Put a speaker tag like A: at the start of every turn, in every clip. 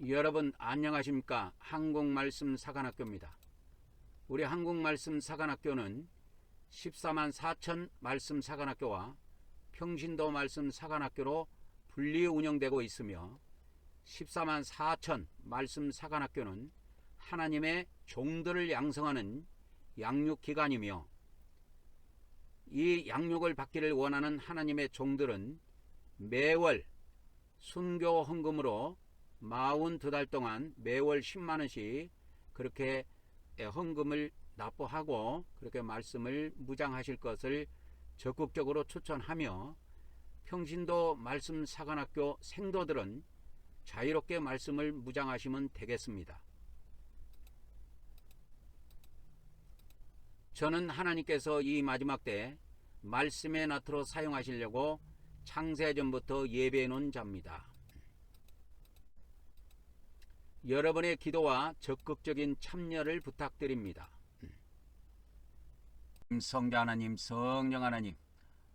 A: 여러분 안녕하십니까? 한국말씀 사관학교입니다. 우리 한국말씀 사관학교는 14만 4천 말씀 사관학교와 평신도 말씀 사관학교로 분리 운영되고 있으며 14만 4천 말씀 사관학교는 하나님의 종들을 양성하는 양육기관이며 이 양육을 받기를 원하는 하나님의 종들은 매월 순교 헌금으로 42달 동안 매월 10만원씩 그렇게 헌금을 납부하고 그렇게 말씀을 무장하실 것을 적극적으로 추천하며 평신도 말씀 사관학교 생도들은 자유롭게 말씀을 무장하시면 되겠습니다. 저는 하나님께서 이 마지막 때 말씀의 나트로 사용하시려고 창세전부터 예배해 놓은 자입니다. 여러분의 기도와 적극적인 참여를 부탁드립니다. 성자 하나님, 성령 하나님,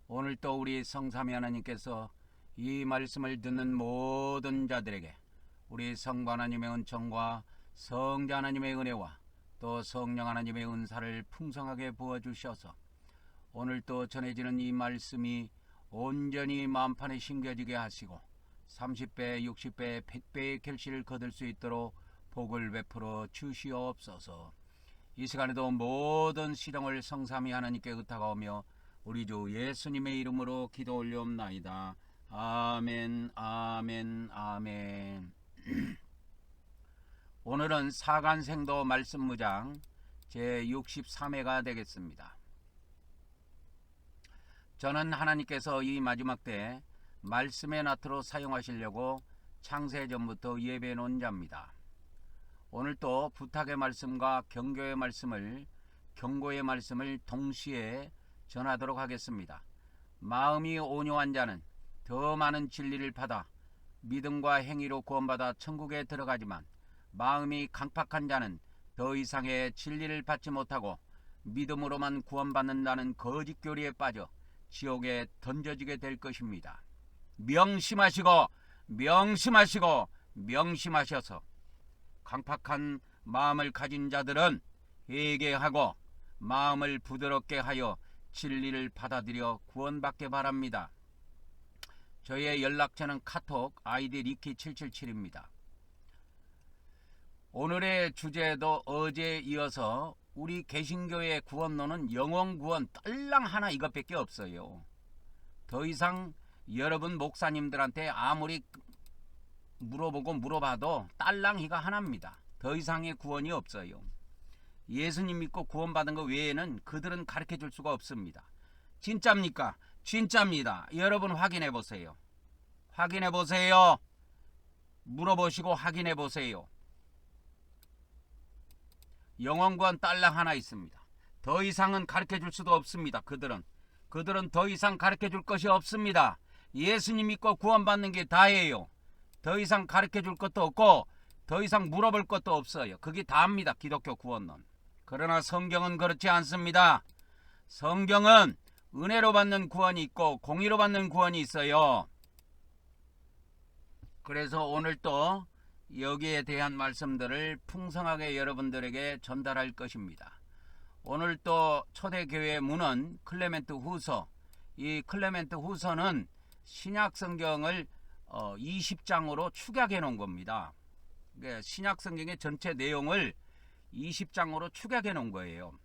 A: 오늘 또 우리 성삼위 하나님께서 이 말씀을 듣는 모든 자들에게 우리 성부 하나님의 은총과 성자 하나님의 은혜와 또 성령 하나님의 은사를 풍성하게 부어주셔서 오늘 또 전해지는 이 말씀이 온전히 마음판에 심겨지게 하시고 30배, 60배, 100배의 결실을 거둘 수 있도록 복을 베풀어 주시옵소서. 이 시간에도 모든 시령을 성삼위 하나님께 의탁하오며 우리 주 예수님의 이름으로 기도 올려옵나이다. 아멘, 아멘, 아멘. 오늘은 사간생도 말씀무장 제63회가 되겠습니다. 저는 하나님께서 이 마지막 때 말씀의 나트로 사용하시려고 창세전부터 예배해 놓은 자입니다. 오늘 또 부탁의 말씀과 경고의 말씀을 동시에 전하도록 하겠습니다. 마음이 온유한 자는 더 많은 진리를 받아 믿음과 행위로 구원받아 천국에 들어가지만 마음이 강팍한 자는 더 이상의 진리를 받지 못하고 믿음으로만 구원받는다는 거짓 교리에 빠져 지옥에 던져지게 될 것입니다. 명심하시고 명심하셔서 강팍한 마음을 가진 자들은 회개하고 마음을 부드럽게 하여 진리를 받아들여 구원받게 바랍니다. 저의 연락처는 카톡 아이디 리키777입니다. 오늘의 주제도 어제에 이어서 우리 개신교의 구원론은 영혼구원 딸랑 하나 이것밖에 없어요. 더 이상 여러분 목사님들한테 아무리 물어봐도 딸랑이가 하나입니다. 더 이상의 구원이 없어요. 예수님 믿고 구원받은 것 외에는 그들은 가르쳐 줄 수가 없습니다. 진짜입니까? 진짜입니다. 여러분 확인해 보세요. 물어보시고 확인해 보세요. 영혼구원 딸랑 하나 있습니다. 더 이상은 가르쳐 줄 수도 없습니다. 그들은 더 이상 가르쳐 줄 것이 없습니다. 예수님 믿고 구원받는 게 다예요. 더 이상 가르쳐 줄 것도 없고 더 이상 물어볼 것도 없어요. 그게 다입니다. 기독교 구원론. 그러나 성경은 그렇지 않습니다. 성경은 은혜로 받는 구원이 있고 공의로 받는 구원이 있어요. 그래서 오늘 또 여기에 대한 말씀들을 풍성하게 여러분들에게 전달할 것입니다. 오늘 또 초대교회 문헌 클레멘트 후서, 이 클레멘트 후서는 신약 성경을 20장으로 축약해 놓은 겁니다. 신약 성경의 전체 내용을 20장으로 축약해 놓은 거예요.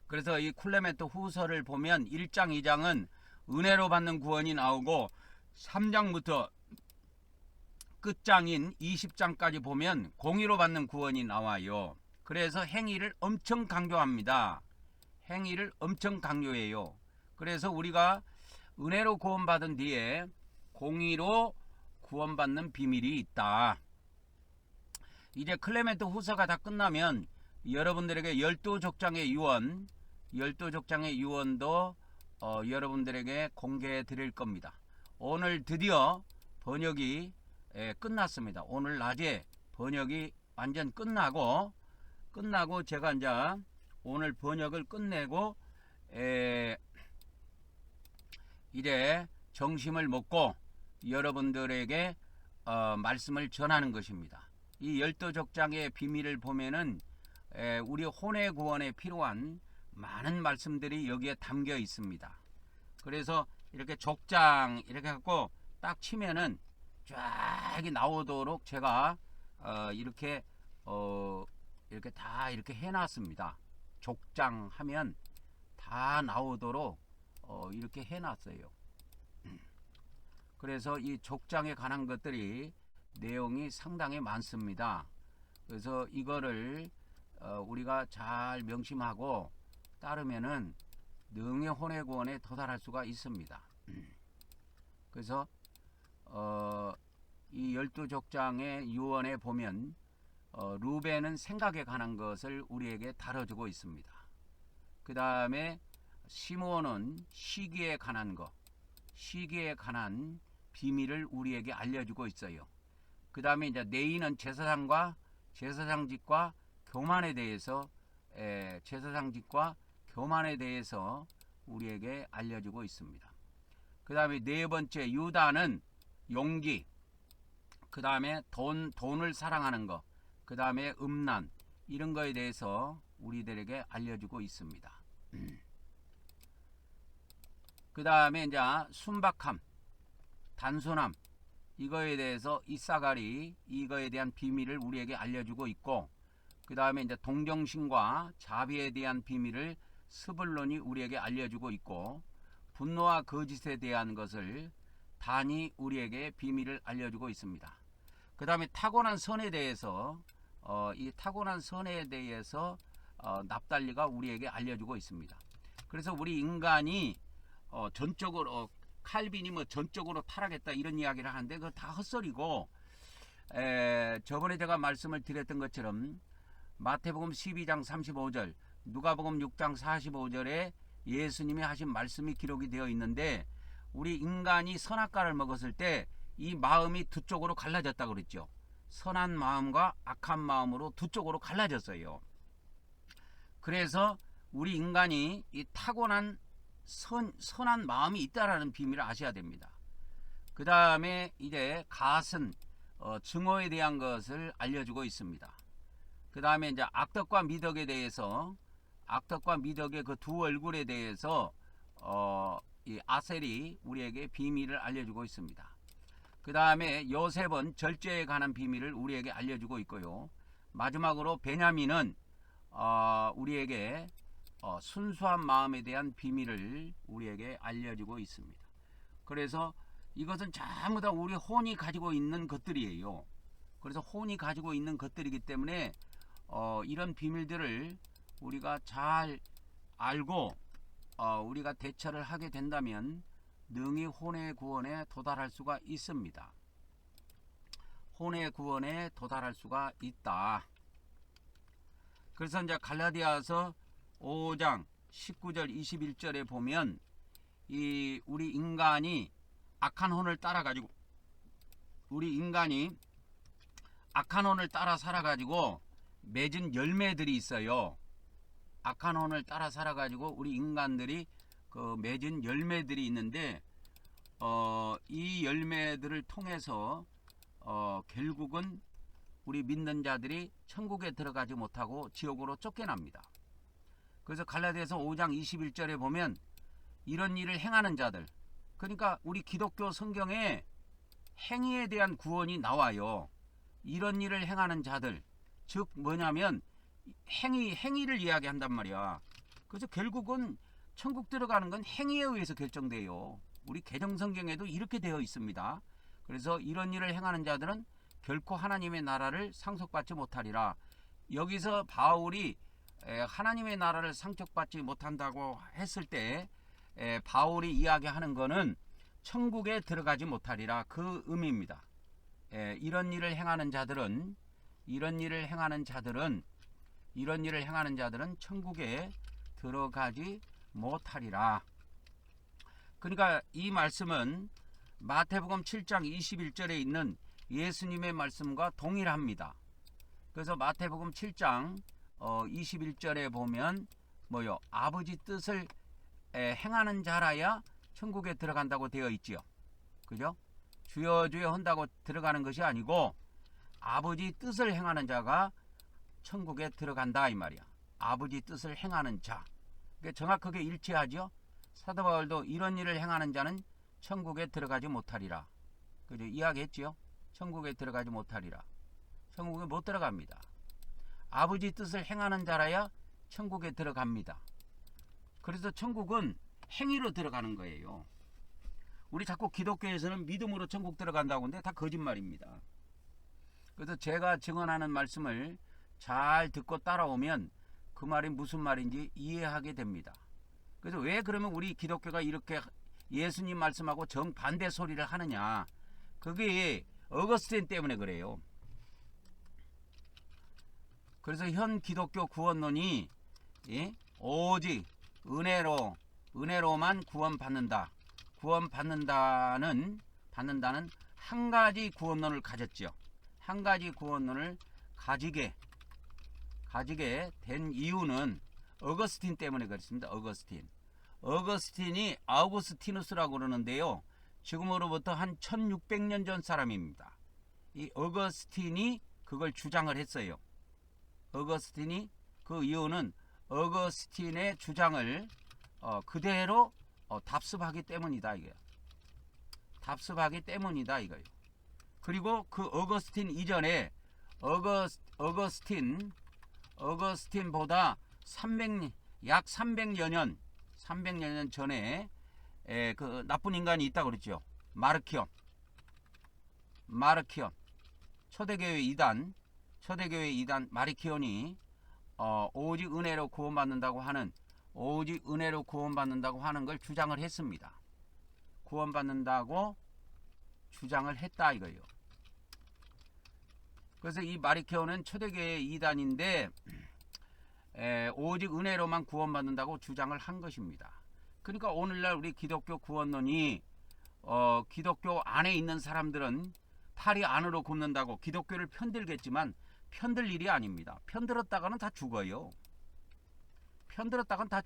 A: 그래서 이 클레멘트 후서를 보면 1장, 2장은 은혜로 받는 구원이 나오고 3장부터 끝장인 20장까지 보면 공의로 받는 구원이 나와요. 그래서 행위를 엄청 강조합니다. 행위를 엄청 강조해요. 그래서 우리가 은혜로 구원받은 뒤에 공의로 구원받는 비밀이 있다. 이제 클레멘트 후서가 다 끝나면 여러분들에게 12족장의 유언도 여러분들에게 공개해 드릴 겁니다. 오늘 드디어 번역이 끝났습니다. 오늘 낮에 번역이 완전 끝나고 제가 이제 오늘 번역을 끝내고 이제 정심을 먹고 여러분들에게 말씀을 전하는 것입니다. 이 열두 족장의 비밀을 보면은 우리 혼의 구원에 필요한 많은 말씀들이 여기에 담겨 있습니다. 그래서 이렇게 족장 이렇게 갖고 딱 치면은 쫙 나오도록 제가 이렇게 이렇게 다 이렇게 해놨습니다. 족장 하면 다 나오도록 이렇게 해놨어요. 그래서 이 족장에 관한 것들이 내용이 상당히 많습니다. 그래서 이거를 우리가 잘 명심하고 따르면은 능히 혼의 구원에 도달할 수가 있습니다. 그래서 이 12족장의 유언에 보면 루벤은 생각에 관한 것을 우리에게 다뤄주고 있습니다. 그 다음에 시므온은 시기에 관한 것, 시기에 관한 비밀을 우리에게 알려주고 있어요. 그 다음에 이제 네이는 제사장직과 교만에 대해서 제사장직과 교만에 대해서 우리에게 알려주고 있습니다. 그 다음에 네 번째 유다는 용기, 그 다음에 돈을 사랑하는 것, 그 다음에 음란, 이런 거에 대해서 우리들에게 알려주고 있습니다. 그 다음에 이제 순박함, 단순함, 이거에 대해서 이사갈이 이거에 대한 비밀을 우리에게 알려주고 있고, 그 다음에 이제 동정심과 자비에 대한 비밀을 스불론이 우리에게 알려주고 있고, 분노와 거짓에 대한 것을 단이 우리에게 비밀을 알려주고 있습니다. 그 다음에 타고난 선에 대해서 이 타고난 선에 대해서 납달리가 우리에게 알려주고 있습니다. 그래서 우리 인간이 전적으로 칼빈이 뭐 전적으로 타락했다 이런 이야기를 하는데 그거 다 헛소리고, 저번에 제가 말씀을 드렸던 것처럼 마태복음 12장 35절, 누가복음 6장 45절에 예수님이 하신 말씀이 기록이 되어 있는데, 우리 인간이 선악과를 먹었을 때 이 마음이 두 쪽으로 갈라졌다고 그랬죠. 선한 마음과 악한 마음으로 두 쪽으로 갈라졌어요. 그래서 우리 인간이 이 타고난 선한 마음이 있다라는 비밀을 아셔야 됩니다. 그 다음에 이제 갓은 증오에 대한 것을 알려주고 있습니다. 그 다음에 이제 악덕과 미덕에 대해서, 악덕과 미덕의 그 두 얼굴에 대해서 이 아셀이 우리에게 비밀을 알려주고 있습니다. 그 다음에 요셉은 절제에 관한 비밀을 우리에게 알려주고 있고요. 마지막으로 베냐민은 우리에게 순수한 마음에 대한 비밀을 우리에게 알려주고 있습니다. 그래서 이것은 전부 다 우리 혼이 가지고 있는 것들이에요. 그래서 혼이 가지고 있는 것들이기 때문에 이런 비밀들을 우리가 잘 알고 우리가 대처를 하게 된다면 능히 혼의 구원에 도달할 수가 있습니다. 혼의 구원에 도달할 수가 있다. 그래서 이제 갈라디아서 5장 19절 21절에 보면 이 우리 인간이 악한 혼을 따라 가지고, 우리 인간이 악한 혼을 따라 살아 가지고 맺은 열매들이 있어요. 악한 혼을 따라 살아 가지고 우리 인간들이 그 맺은 열매들이 있는데 이 열매들을 통해서 결국은 우리 믿는 자들이 천국에 들어가지 못하고 지옥으로 쫓겨납니다. 그래서 갈라디아서 5장 21절에 보면 이런 일을 행하는 자들, 그러니까 우리 기독교 성경에 행위에 대한 구원이 나와요. 이런 일을 행하는 자들, 즉 뭐냐면 행위를 이야기한단 말이야. 그래서 결국은 천국 들어가는 건 행위에 의해서 결정돼요. 우리 개정성경에도 이렇게 되어 있습니다. 그래서 이런 일을 행하는 자들은 결코 하나님의 나라를 상속받지 못하리라. 여기서 바울이 하나님의 나라를 상속받지 못한다고 했을 때 바울이 이야기하는 거는 천국에 들어가지 못하리라, 그 의미입니다. 이런 일을 행하는 자들은 천국에 들어가지 못하리라. 그러니까 이 말씀은 마태복음 7장 21절에 있는 예수님의 말씀과 동일합니다. 그래서 마태복음 7장 21절에 보면 뭐요? 아버지 뜻을 행하는 자라야 천국에 들어간다고 되어 있지요. 그죠? 주여 주여 한다고 들어가는 것이 아니고 아버지 뜻을 행하는 자가 천국에 들어간다 이 말이야. 아버지 뜻을 행하는 자. 그러니까 정확하게 일치하죠. 사도 바울도 이런 일을 행하는 자는 천국에 들어가지 못하리라. 그죠? 이야기했지요. 천국에 들어가지 못하리라. 천국에 못 들어갑니다. 아버지 뜻을 행하는 자라야 천국에 들어갑니다. 그래서 천국은 행위로 들어가는 거예요. 우리 자꾸 기독교에서는 믿음으로 천국 들어간다고 하는데 다 거짓말입니다. 그래서 제가 증언하는 말씀을 잘 듣고 따라오면 그 말이 무슨 말인지 이해하게 됩니다. 그래서 왜 그러면 우리 기독교가 이렇게 예수님 말씀하고 정반대 소리를 하느냐. 그게 어거스틴 때문에 그래요. 그래서 현 기독교 구원론이 오직 은혜로만 구원받는다. 받는다는 한 가지 구원론을 가졌죠. 한 가지 구원론을 가지게 된 이유는 어거스틴 때문에 그렇습니다. 어거스틴이 아우구스티누스라고 그러는데요. 지금으로부터 한 1600년 전 사람입니다. 이 어거스틴이 그걸 주장을 했어요. 어거스틴이 그 이유는 어거스틴의 주장을 그대로 답습하기 때문이다 이거예요. 답습하기 때문이다 이거예요. 그리고 그 어거스틴 이전에 어거스틴보다 약 300여 년 전에 그 나쁜 인간이 있다고 그랬죠. 마르키온 초대교회 이단 마르키온이 오직 은혜로 구원받는다고 하는 걸 주장을 했습니다. 구원받는다고 주장을 했다 이거예요. 그래서 이 마르키온은 초대교회 이단인데 오직 은혜로만 구원받는다고 주장을 한 것입니다. 그러니까 오늘날 우리 기독교 구원론이 기독교 안에 있는 사람들은 팔이 안으로 굽는다고 기독교를 편들겠지만 편들 일이 아닙니다. 편들었다가는 다 죽어요. 편들었다가는 다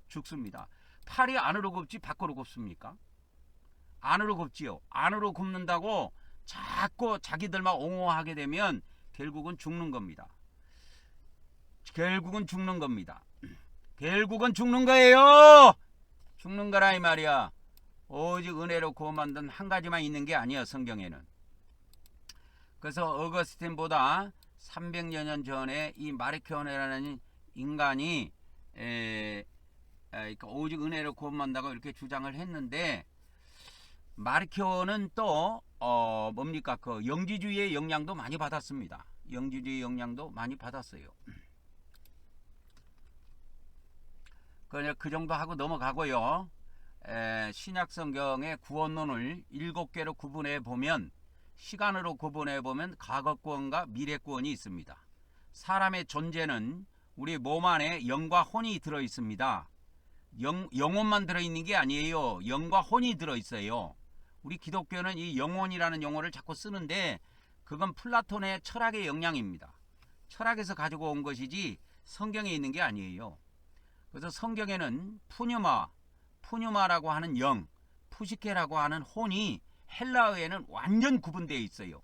A: 죽습니다. 팔이 안으로 굽지 밖으로 굽습니까? 안으로 굽지요. 안으로 굽는다고 자꾸 자기들만 옹호하게 되면 결국은 죽는 겁니다. 결국은 죽는 거예요. 죽는 거라 이 말이야. 오직 은혜로 구원받는 한 가지만 있는 게 아니야 성경에는. 그래서 어거스틴보다 300여 년 전에 이 마르키온이라는 인간이 오직 은혜로 구원받는다고 이렇게 주장을 했는데 마르키온은 또 뭡니까 그 영지주의의 영향도 많이 받았습니다. 영지주의 영향도 많이 받았어요. 그 정도 하고 넘어가고요. 신약 성경의 구원론을 7개로 구분해 보면 시간으로 구분해 보면 과거 구원과 미래 구원이 있습니다. 사람의 존재는 우리 몸 안에 영과 혼이 들어 있습니다. 영혼만 들어 있는 게 아니에요. 영과 혼이 들어 있어요. 우리 기독교는 이 영혼이라는 용어를 자꾸 쓰는데 그건 플라톤의 철학의 영향입니다. 철학에서 가지고 온 것이지 성경에 있는 게 아니에요. 그래서 성경에는 푸뉴마라고 하는 영, 푸시케라고 하는 혼이 헬라어에는 완전 구분되어 있어요.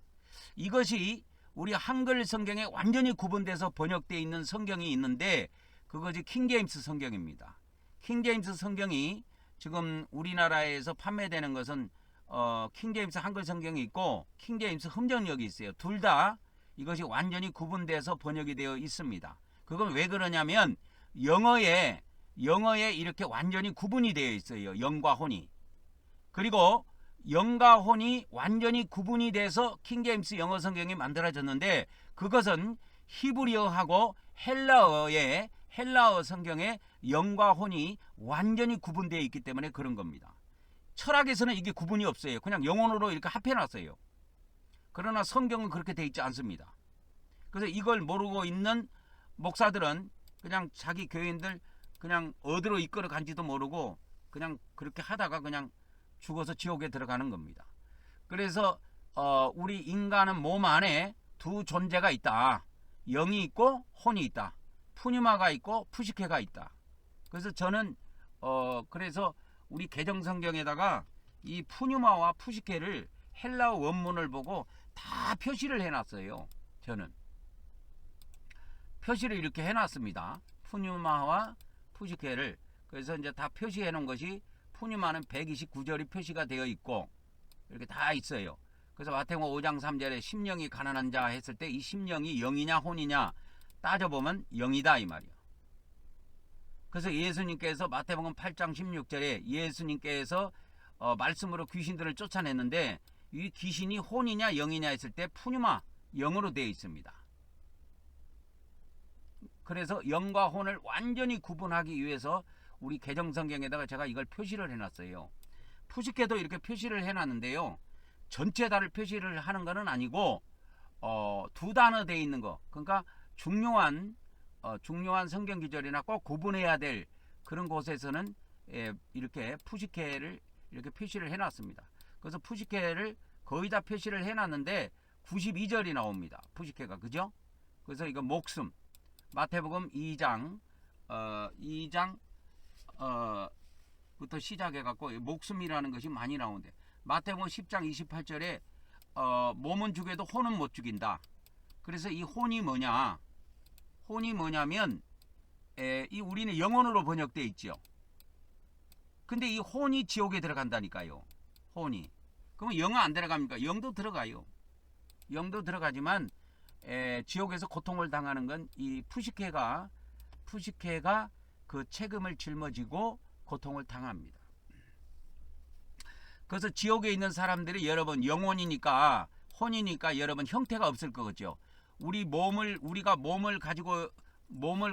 A: 이것이 우리 한글 성경에 완전히 구분돼서 번역되어 있는 성경이 있는데 그것이 킹제임스 성경입니다. 킹제임스 성경이 지금 우리나라에서 판매되는 것은 킹제임스 한글 성경이 있고 킹제임스 흠정역이 있어요. 둘 다 이것이 완전히 구분돼서 번역이 되어 있습니다. 그건 왜 그러냐면 영어에 이렇게 완전히 구분이 되어 있어요. 영과 혼이. 그리고 영과 혼이 완전히 구분이 돼서 킹제임스 영어 성경이 만들어졌는데 그것은 히브리어하고 헬라어 성경에 영과 혼이 완전히 구분되어 있기 때문에 그런 겁니다. 철학에서는 이게 구분이 없어요. 그냥 영혼으로 이렇게 합해놨어요. 그러나 성경은 그렇게 되어 있지 않습니다. 그래서 이걸 모르고 있는 목사들은 그냥 자기 교인들 그냥 어디로 이끌어 간지도 모르고 그냥 그렇게 하다가 그냥 죽어서 지옥에 들어가는 겁니다. 그래서 우리 인간은 몸 안에 두 존재가 있다. 영이 있고 혼이 있다. 푸뉴마가 있고 푸시케가 있다. 그래서 저는 그래서 우리 개정 성경에다가 이 푸뉴마와 푸시케를 헬라어 원문을 보고 다 표시를 해놨어요. 저는 표시를 이렇게 해놨습니다. 푸뉴마와 푸시케를. 그래서 이제 다 표시해 놓은 것이 푸뉴마는 129절이 표시가 되어 있고 이렇게 다 있어요. 그래서 마태복음 5장 3절에 심령이 가난한 자 했을 때 이 심령이 영이냐 혼이냐 따져보면 영이다 이 말이야. 그래서 예수님께서 마태복음 8장 16절에 예수님께서 말씀으로 귀신들을 쫓아냈는데 이 귀신이 혼이냐 영이냐 했을 때 푸뉴마 영으로 되어 있습니다. 그래서 영과 혼을 완전히 구분하기 위해서 우리 개정성경에다가 제가 이걸 표시를 해놨어요. 푸시케도 이렇게 표시를 해놨는데요. 전체 다를 표시를 하는 것은 아니고 두 단어 되어 있는 거. 그러니까 중요한 성경 기절이나 꼭 구분해야 될 그런 곳에서는 이렇게 푸시케를 이렇게 표시를 해놨습니다. 그래서 푸시케를 거의 다 표시를 해놨는데 92절이 나옵니다. 푸시케가 그죠? 그래서 이거 목숨 마태복음 2장 부터 시작해 갖고 목숨이라는 것이 많이 나오는데 마태복음 10장 28절에 몸은 죽여도 혼은 못 죽인다. 그래서 이 혼이 뭐냐? 혼이 뭐냐면 이 우리는 영혼으로 번역되어 있죠. 근데 이 혼이 지옥에 들어간다니까요. 혼이. 그러면 영은 안 들어갑니까? 영도 들어가요. 영도 들어가지만 지옥에서 고통을 당하는 건 이 푸시케가 그 책임을 짊어지고 고통을 당합니다. 그래서 지옥에 있는 사람들이 여러분 영혼이니까 혼이니까 여러분 형태가 없을 거겠죠. 우리가 몸을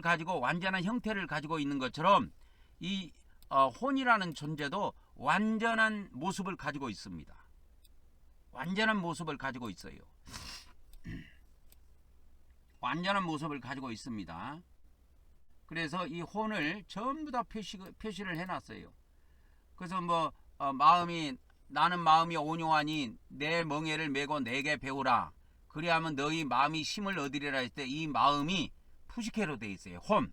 A: 가지고 완전한 형태를 가지고 있는 것처럼 이 혼이라는 존재도 완전한 모습을 가지고 있습니다. 완전한 모습을 가지고 있어요. 완전한 모습을 가지고 있습니다. 그래서 이 혼을 전부 다 표시를 해놨어요. 그래서 나는 마음이 온유하니 내 멍에를 메고 내게 배우라. 그리하면 너희 마음이 힘을 얻으리라 했을 때 이 마음이 푸시케로 되어 있어요. 혼.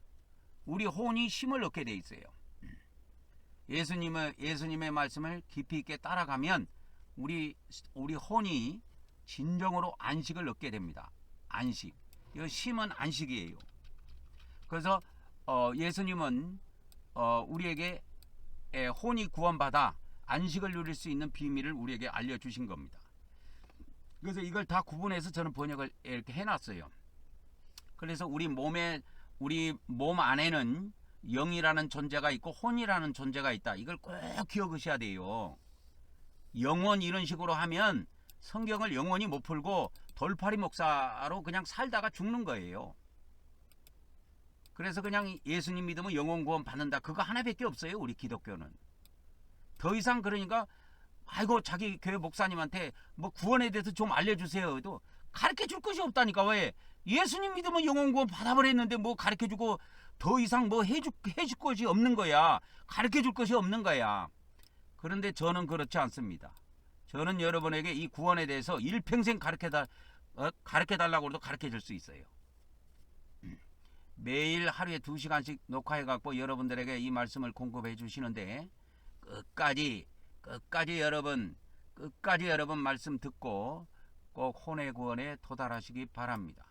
A: 우리 혼이 힘을 얻게 되어 있어요. 예수님의 말씀을 깊이 있게 따라가면 우리 혼이 진정으로 안식을 얻게 됩니다. 안식. 이 심은 안식이에요. 그래서 예수님은 우리에게 혼이 구원받아 안식을 누릴 수 있는 비밀을 우리에게 알려주신 겁니다. 그래서 이걸 다 구분해서 저는 번역을 이렇게 해놨어요. 그래서 우리 몸 안에는 영이라는 존재가 있고 혼이라는 존재가 있다. 이걸 꼭 기억하셔야 돼요. 영원 이런 식으로 하면 성경을 영원히 못 풀고 돌팔이 목사로 그냥 살다가 죽는 거예요. 그래서 그냥 예수님 믿으면 영원 구원 받는다. 그거 하나밖에 없어요. 우리 기독교는. 더 이상 그러니까 아이고 자기 교회 목사님한테 뭐 구원에 대해서 좀 알려주세요. 또 가르쳐 줄 것이 없다니까. 왜? 예수님 믿으면 영원 구원 받아버렸는데 뭐 가르쳐 주고 더 이상 뭐 해줄 것이 없는 거야. 가르쳐 줄 것이 없는 거야. 그런데 저는 그렇지 않습니다. 저는 여러분에게 이 구원에 대해서 일평생 가르쳐 달라고 해도 가르쳐 줄 수 있어요. 매일 하루에 2시간씩 녹화해 갖고 여러분들에게 이 말씀을 공급해 주시는데 끝까지 여러분 말씀 듣고 꼭 혼의 구원에 도달하시기 바랍니다.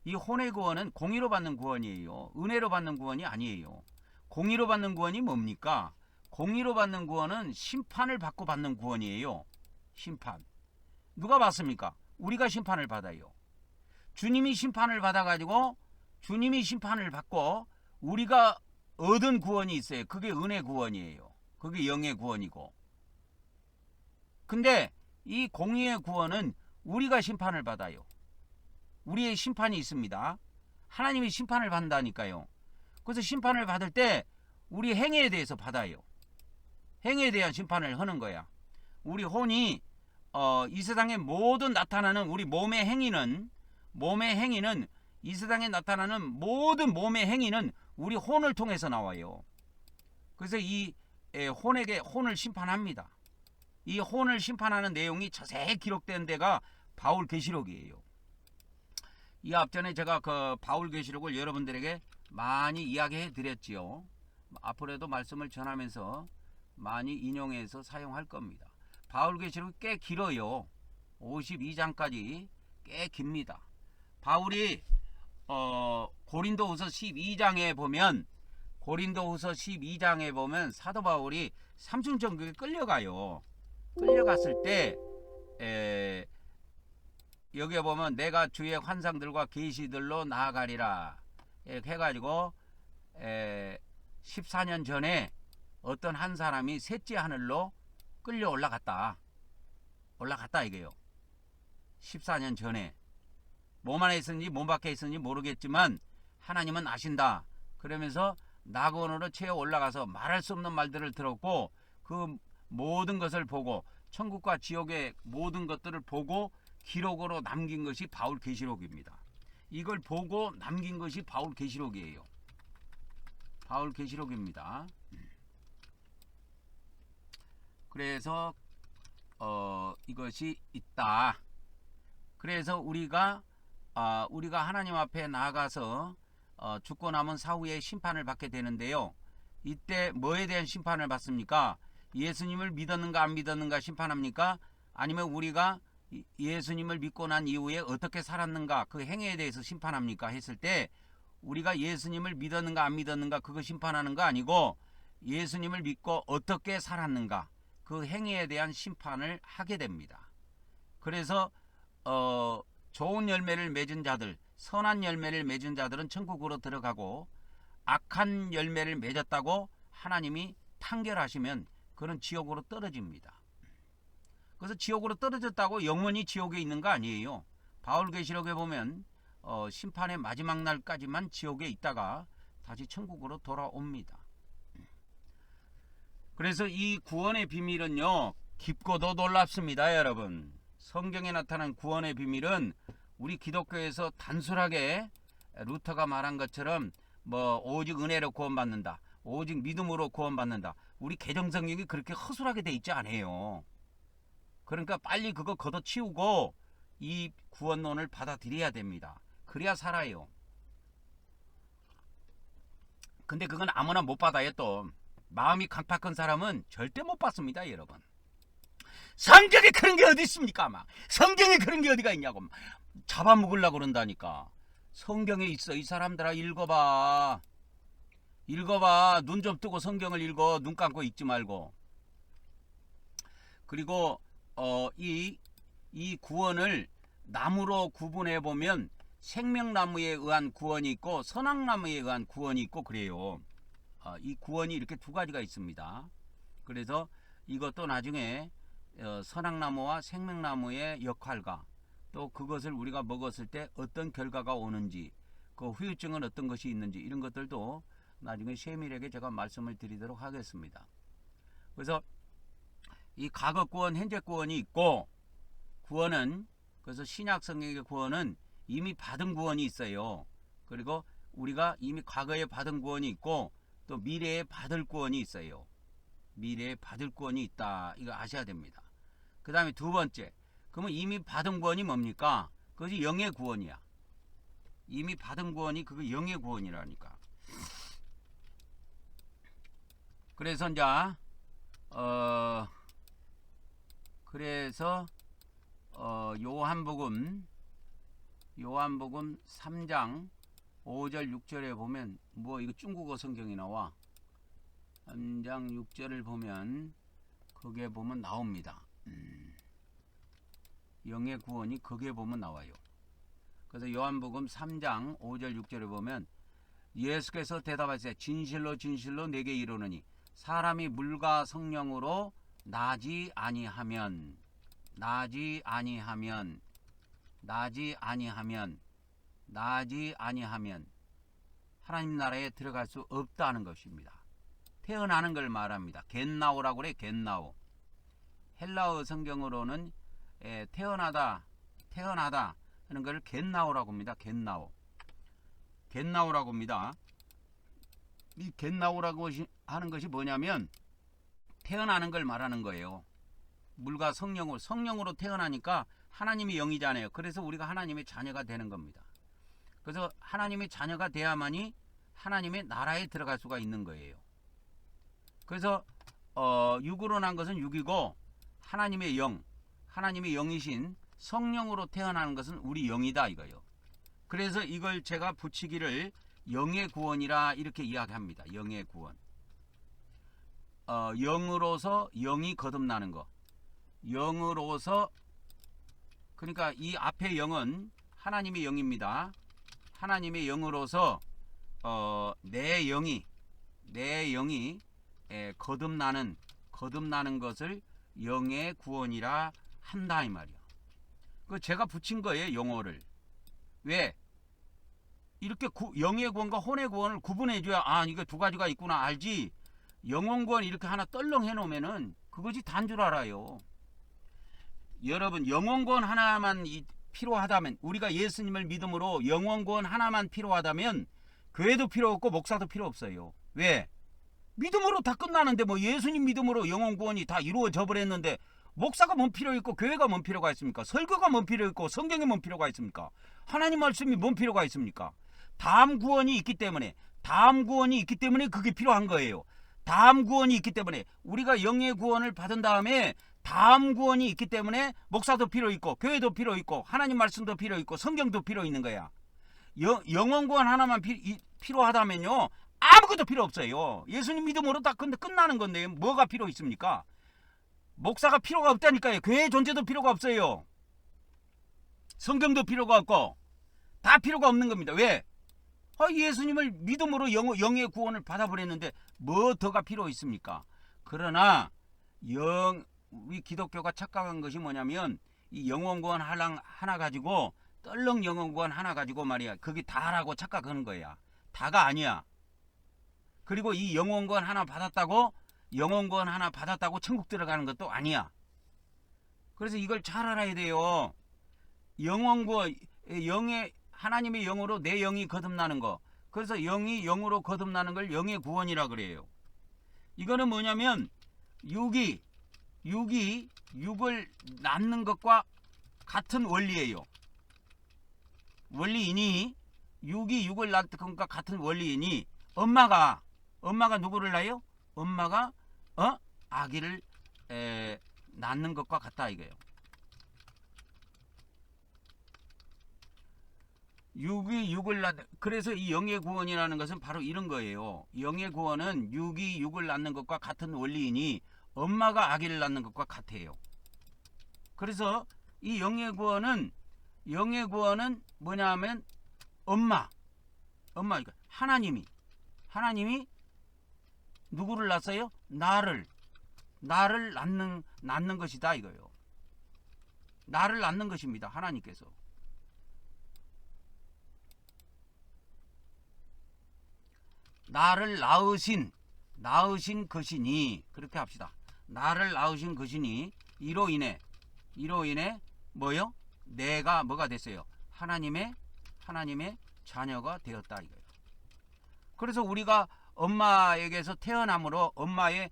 A: 이 혼의 구원은 공의로 받는 구원이에요. 은혜로 받는 구원이 아니에요. 공의로 받는 구원이 뭡니까? 공의로 받는 구원은 심판을 받고 받는 구원이에요. 심판. 누가 받습니까? 우리가 심판을 받아요. 주님이 심판을 받아가지고 주님이 심판을 받고 우리가 얻은 구원이 있어요. 그게 은혜 구원이에요. 그게 영의 구원이고. 근데 이 공의의 구원은 우리가 심판을 받아요. 우리의 심판이 있습니다. 하나님이 심판을 받는다니까요. 그래서 심판을 받을 때 우리 행위에 대해서 받아요. 행위에 대한 심판을 하는 거야. 우리 혼이 이 세상에 모든 나타나는 우리 몸의 행위는 이 세상에 나타나는 모든 몸의 행위는 우리 혼을 통해서 나와요. 그래서 이 혼을 심판합니다. 이 혼을 심판하는 내용이 자세히 기록된 데가 바울계시록이에요. 이 앞전에 제가 그 바울계시록을 여러분들에게 많이 이야기해 드렸지요. 앞으로도 말씀을 전하면서 많이 인용해서 사용할 겁니다. 바울계시록이 꽤 길어요. 52장까지 꽤 깁니다. 바울이 고린도후서 12장에 보면 사도 바울이 삼순천국에 끌려가요. 끌려갔을 때 여기에 보면 내가 주의 환상들과 계시들로 나아가리라 이렇게 해가지고 14년 전에 어떤 한 사람이 셋째 하늘로 끌려 올라갔다 이게요. 14년 전에 몸 안에 있었는지 몸 밖에 있었는지 모르겠지만 하나님은 아신다. 그러면서 낙원으로 채워 올라가서 말할 수 없는 말들을 들었고 그 모든 것을 보고 천국과 지옥의 모든 것들을 보고 기록으로 남긴 것이 바울 계시록입니다. 이걸 보고 남긴 것이 바울 계시록이에요. 바울 계시록입니다. 그래서 이것이 있다. 그래서 우리가 하나님 앞에 나아가서 죽고 남은 사후에 심판을 받게 되는데요. 이때 뭐에 대한 심판을 받습니까? 예수님을 믿었는가 안 믿었는가 심판합니까? 아니면 우리가 예수님을 믿고 난 이후에 어떻게 살았는가 그 행위에 대해서 심판합니까? 했을 때 우리가 예수님을 믿었는가 안 믿었는가 그거 심판하는 거 아니고 예수님을 믿고 어떻게 살았는가 그 행위에 대한 심판을 하게 됩니다. 그래서 좋은 열매를 맺은 자들, 선한 열매를 맺은 자들은 천국으로 들어가고 악한 열매를 맺었다고 하나님이 판결하시면 그는 지옥으로 떨어집니다. 그래서 지옥으로 떨어졌다고 영원히 지옥에 있는 거 아니에요. 바울계시록에 보면 심판의 마지막 날까지만 지옥에 있다가 다시 천국으로 돌아옵니다. 그래서 이 구원의 비밀은요 깊고도 놀랍습니다. 여러분, 성경에 나타난 구원의 비밀은 우리 기독교에서 단순하게 루터가 말한 것처럼 뭐 오직 은혜로 구원받는다, 오직 믿음으로 구원받는다, 우리 개정성경이 그렇게 허술하게 돼 있지 않아요. 그러니까 빨리 그거 걷어치우고 이 구원론을 받아들여야 됩니다. 그래야 살아요. 근데 그건 아무나 못 받아요. 또 마음이 강팍한 사람은 절대 못 받습니다. 여러분, 성경에 그런 게 어디 있습니까? 막 성경에 그런 게 어디가 있냐고 잡아먹으려고 그런다니까. 성경에 있어. 이 사람들아, 읽어봐. 눈 좀 뜨고 성경을 읽어. 눈 감고 읽지 말고. 그리고 이 구원을 나무로 구분해 보면 생명나무에 의한 구원이 있고 선악나무에 의한 구원이 있고 그래요. 이 구원이 이렇게 두 가지가 있습니다. 그래서 이것도 나중에 선악나무와 생명나무의 역할과 또 그것을 우리가 먹었을 때 어떤 결과가 오는지, 그 후유증은 어떤 것이 있는지, 이런 것들도 나중에 세밀하게 제가 말씀을 드리도록 하겠습니다. 그래서 이 과거 구원, 현재 구원이 있고, 구원은, 그래서 신약 성경의 구원은 이미 받은 구원이 있어요. 그리고 우리가 이미 과거에 받은 구원이 있고 또 미래에 받을 구원이 있어요. 미래에 받을 구원이 있다. 이거 아셔야 됩니다. 그 다음에 두 번째, 그러면 이미 받은 구원이 뭡니까? 그것이 영의 구원이야. 이미 받은 구원이 그거 영의 구원이라니까. 그래서 이제 요한복음 3장 5절 6절에 보면 뭐 이거 중국어 성경이 나와. 3장 6절을 보면 거기에 보면 나옵니다. 영의 구원이 거기에 보면 나와요. 그래서 요한복음 3장 5절 6절에 보면 예수께서 대답하시되 진실로 진실로 내게 이르노니 사람이 물과 성령으로 나지 아니하면 하나님 나라에 들어갈 수 없다는 것입니다. 태어나는 걸 말합니다. 겟나오라고 그래. 겟나오. 헬라어 성경으로는 태어나다 하는 걸 겟나오라고 합니다. 겟나오라고 합니다. 이 겟나오라고 하는 것이 뭐냐면 태어나는 걸 말하는 거예요. 물과 성령으로 태어나니까 하나님이 영이잖아요. 그래서 우리가 하나님의 자녀가 되는 겁니다. 그래서 하나님의 자녀가 돼야만이 하나님의 나라에 들어갈 수가 있는 거예요. 그래서 육으로 난 것은 육이고 하나님의 영이신 성령으로 태어나는 것은 우리 영이다 이거요. 그래서 이걸 제가 붙이기를 영의 구원이라 이렇게 이야기합니다. 영의 구원. 영으로서 영이 거듭나는 거. 영으로서, 그러니까 이 앞에 영은 하나님의 영입니다. 하나님의 영으로서 내 영이 거듭나는 것을 영의 구원이라 한다 이 말이야. 그 제가 붙인 거예요, 용어를. 왜? 이렇게 영의 구원과 혼의 구원을 구분해줘야 이게 두 가지가 있구나 알지. 영혼 구원 이렇게 하나 떨렁 해놓으면은 그것이 단 줄 알아요. 여러분, 영혼 구원 하나만 필요하다면, 우리가 예수님을 믿음으로 영혼 구원 하나만 필요하다면 교회도 필요 없고 목사도 필요 없어요. 왜? 믿음으로 다 끝나는데, 뭐 예수님 믿음으로 영혼 구원이 다 이루어져 버렸는데 목사가 뭔 필요 있고 교회가 뭔 필요가 있습니까? 설교가 뭔 필요 있고 성경이 뭔 필요가 있습니까? 하나님 말씀이 뭔 필요가 있습니까? 다음 구원이 있기 때문에 그게 필요한 거예요. 다음 구원이 있기 때문에, 우리가 영의 구원을 받은 다음에 다음 구원이 있기 때문에 목사도 필요 있고 교회도 필요 있고 하나님 말씀도 필요 있고 성경도 필요 있는 거야. 영혼 구원 하나만 필요하다면요 아무것도 필요 없어요. 예수님 믿음으로 다 끝나는 건데 뭐가 필요 있습니까? 목사가 필요가 없다니까요. 교회의 존재도 필요가 없어요. 성경도 필요가 없고 다 필요가 없는 겁니다. 왜? 예수님을 믿음으로 영의 구원을 받아버렸는데 뭐 더가 필요 있습니까? 그러나 우리 기독교가 착각한 것이 뭐냐면, 이 영혼 구원 하나 가지고 떨렁 영혼 구원 하나 가지고 말이야, 그게 다라고 착각하는 거야. 다가 아니야. 그리고 이 영혼 구원 하나 받았다고 천국 들어가는 것도 아니야. 그래서 이걸 잘 알아야 돼요. 영혼 구원, 하나님의 영으로 내 영이 거듭나는 거. 그래서 영이 영으로 거듭나는 걸 영의 구원이라 그래요. 이거는 뭐냐면 육을 낳는 것과 같은 원리예요. 원리이니, 육이 육을 낳는 것과 같은 원리이니, 엄마가 누구를 낳아요? 엄마가 아기를 낳는 것과 같다 이거예요. 육이 육을 낳는, 그래서 이 영의 구원이라는 것은 바로 이런 거예요. 영의 구원은 육이 육을 낳는 것과 같은 원리이니 엄마가 아기를 낳는 것과 같아요. 그래서 이 영의 구원은 뭐냐 하면 엄마 하나님이 누구를 낳았어요? 나를 낳는 것이다 이거예요. 나를 낳는 것입니다. 하나님께서. 나를 낳으신 것이니, 그렇게 합시다. 나를 낳으신 것이니 이로 인해 뭐요? 내가 뭐가 됐어요? 하나님의 자녀가 되었다 이거예요. 그래서 우리가 엄마에게서 태어남으로 엄마의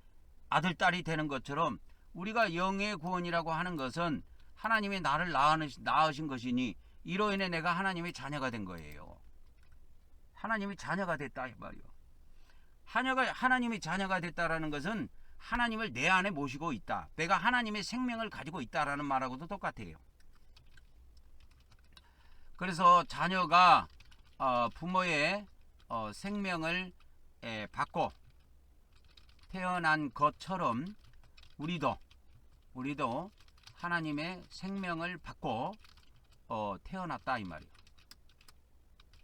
A: 아들 딸이 되는 것처럼, 우리가 영의 구원이라고 하는 것은 하나님이 나를 낳으신 것이니 이로 인해 내가 하나님의 자녀가 된 거예요. 하나님의 자녀가 됐다 이 말이요. 하나님의 자녀가 됐다라는 것은 하나님을 내 안에 모시고 있다. 내가 하나님의 생명을 가지고 있다라는 말하고도 똑같아요. 그래서 자녀가 부모의 생명을 받고 태어난 것처럼 우리도 하나님의 생명을 받고 태어났다 이 말이에요.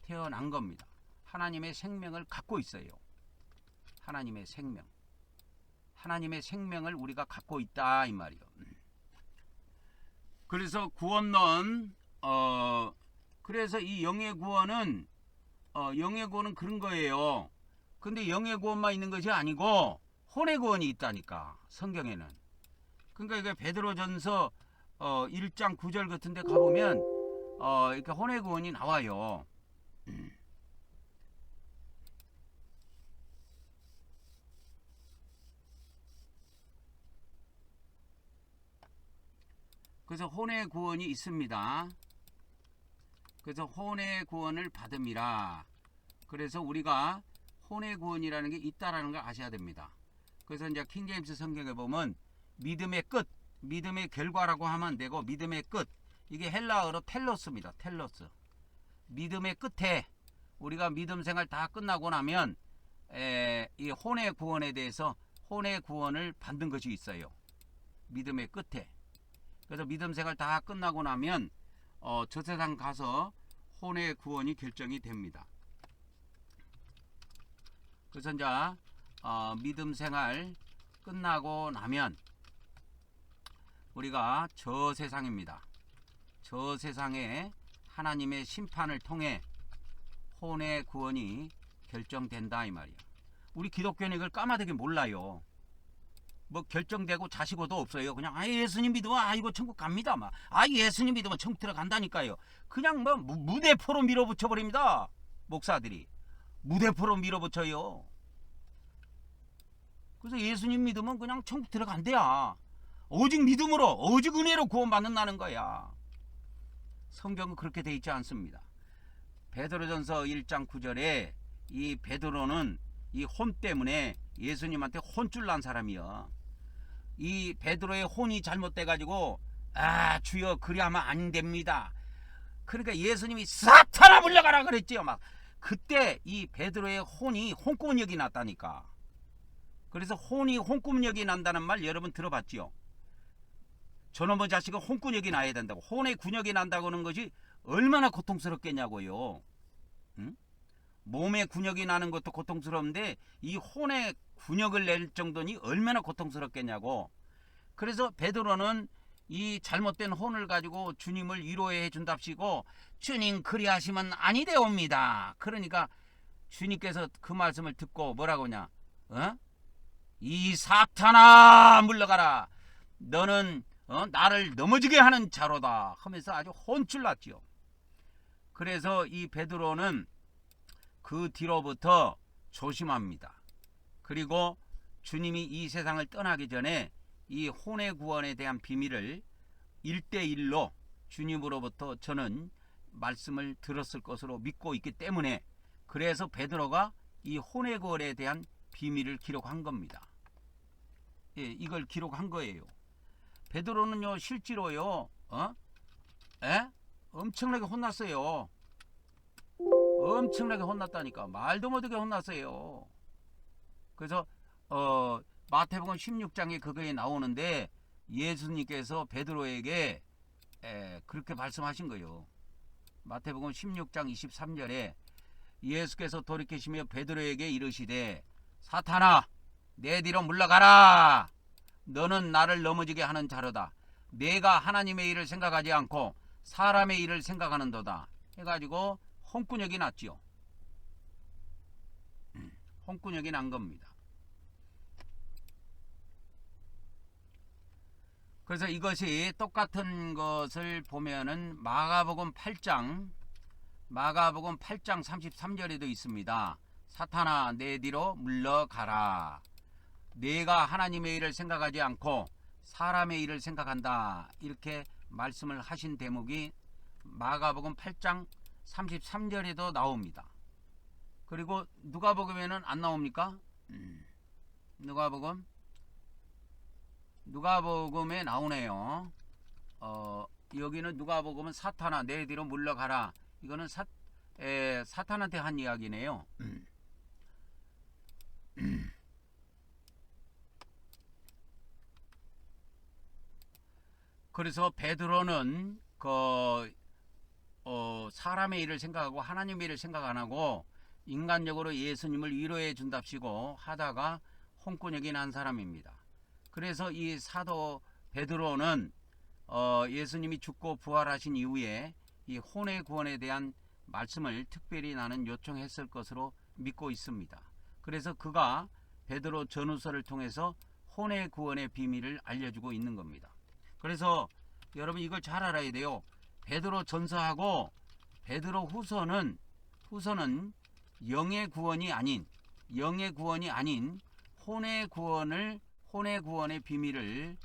A: 태어난 겁니다. 하나님의 생명을 갖고 있어요. 하나님의 생명을 우리가 갖고 있다 이 말이요. 그래서 구원론, 그래서 이 영의 구원은 그런 거예요. 근데 영의 구원만 있는 것이 아니고 혼의 구원이 있다니까, 성경에는. 그러니까 이게 베드로전서 1장 9절 같은 데 가보면 이렇게 혼의 구원이 나와요. 그래서 혼의 구원이 있습니다. 그래서 혼의 구원을 받음이라. 그래서 우리가 혼의 구원이라는 게 있다라는 걸 아셔야 됩니다. 그래서 이제 킹제임스 성경에 보면 믿음의 끝, 믿음의 결과라고 하면 안 되고 믿음의 끝, 이게 헬라어로 텔로스입니다. 텔로스. 믿음의 끝에 우리가 믿음 생활 다 끝나고 나면 이 혼의 구원에 대해서 혼의 구원을 받는 것이 있어요. 믿음의 끝에. 그래서 믿음 생활 다 끝나고 나면 저 세상 가서 혼의 구원이 결정이 됩니다. 그래서 이제 믿음 생활 끝나고 나면 우리가 저 세상입니다. 저 세상에 하나님의 심판을 통해 혼의 구원이 결정된다 이 말이야. 우리 기독교는 이걸 까마득히 몰라요. 뭐 결정되고 자시고도 없어요. 그냥 예수님 믿으면 이거 천국 갑니다. 막 예수님 믿으면 천국 들어간다니까요. 그냥 뭐 무대포로 밀어붙여 버립니다. 목사들이 무대포로 밀어붙여요. 그래서 예수님 믿으면 그냥 천국 들어간대야. 오직 믿음으로 오직 은혜로 구원받는다는 거야. 성경은 그렇게 돼 있지 않습니다. 베드로전서 1장 9절에 이 베드로는 이 혼 때문에 예수님한테 혼쭐 난 사람이야. 이 베드로의 혼이 잘못돼 가지고 주여 그리하면 안 됩니다. 그러니까 예수님이 사탄아 물러가라 그랬지요. 막 그때 이 베드로의 혼이 혼꾸문역이 났다니까. 그래서 혼이 혼꾸문역이 난다는 말 여러분 들어봤지요? 저놈의 자식은 혼꾸역이 나야 된다고. 혼의 군역이 난다고 하는 것이 얼마나 고통스럽겠냐고요. 응? 몸에 군역이 나는 것도 고통스러운데 이 혼의 군역을 낼 정도니 얼마나 고통스럽겠냐고. 그래서 베드로는 이 잘못된 혼을 가지고 주님을 위로해 준답시고 주님 그리하시면 아니되옵니다. 그러니까 주님께서 그 말씀을 듣고 뭐라고 하냐. 이 사탄아 물러가라. 너는 나를 넘어지게 하는 자로다 하면서 아주 혼쭐 났지요. 그래서 이 베드로는 그 뒤로부터 조심합니다. 그리고 주님이 이 세상을 떠나기 전에 이 혼의 구원에 대한 비밀을 1대1로 주님으로부터 저는 말씀을 들었을 것으로 믿고 있기 때문에 그래서 베드로가 이 혼의 구원에 대한 비밀을 기록한 겁니다. 예, 이걸 기록한 거예요. 베드로는요 실제로요 엄청나게 혼났어요. 엄청나게 혼났다니까. 말도 못하게 혼났어요. 그래서 마태복음 16장에 그거에 나오는데 예수님께서 베드로에게 그렇게 말씀하신 거예요. 마태복음 16장 23절에 예수께서 돌이키시며 베드로에게 이르시되 사탄아 내 뒤로 물러가라. 너는 나를 넘어지게 하는 자로다. 내가 하나님의 일을 생각하지 않고 사람의 일을 생각하는도다. 해가지고 혼꾸역이 났지요. 혼꾸역이 난 겁니다. 그래서 이것이 똑같은 것을 보면은 마가복음 8장 33절에도 있습니다. 사탄아 내 뒤로 물러가라. 내가 하나님의 일을 생각하지 않고 사람의 일을 생각한다. 이렇게 말씀을 하신 대목이 마가복음 8장 33절에도 나옵니다. 그리고 누가복음에는 안 나옵니까? 누가복음에 나오네요. 여기는 누가복음은 사탄아 내 뒤로 물러가라. 이거는 사탄한테 한 이야기네요. 그래서 베드로는 사람의 일을 생각하고 하나님의 일을 생각 안 하고 인간적으로 예수님을 위로해 준답시고 하다가 혼꾸역이 난 사람입니다. 그래서 이 사도 베드로는 예수님이 죽고 부활하신 이후에 이 혼의 구원에 대한 말씀을 특별히 나는 요청했을 것으로 믿고 있습니다. 그래서 그가 베드로 전후서를 통해서 혼의 구원의 비밀을 알려주고 있는 겁니다. 그래서 여러분 이걸 잘 알아야 돼요. 베드로 전서하고 베드로 후서는 영의 구원이 아닌 혼의 구원의 비밀을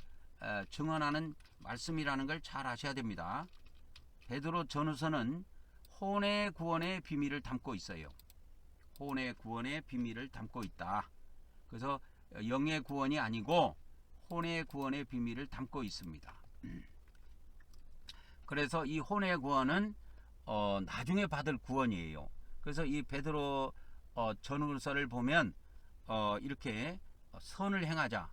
A: 증언하는 말씀이라는 걸 잘 아셔야 됩니다. 베드로 전후서는 혼의 구원의 비밀을 담고 있어요. 혼의 구원의 비밀을 담고 있다. 그래서 영의 구원이 아니고 혼의 구원의 비밀을 담고 있습니다. 그래서 이 혼의 구원은 나중에 받을 구원이에요. 그래서 이 베드로 전후서를 보면 이렇게 선을 행하자,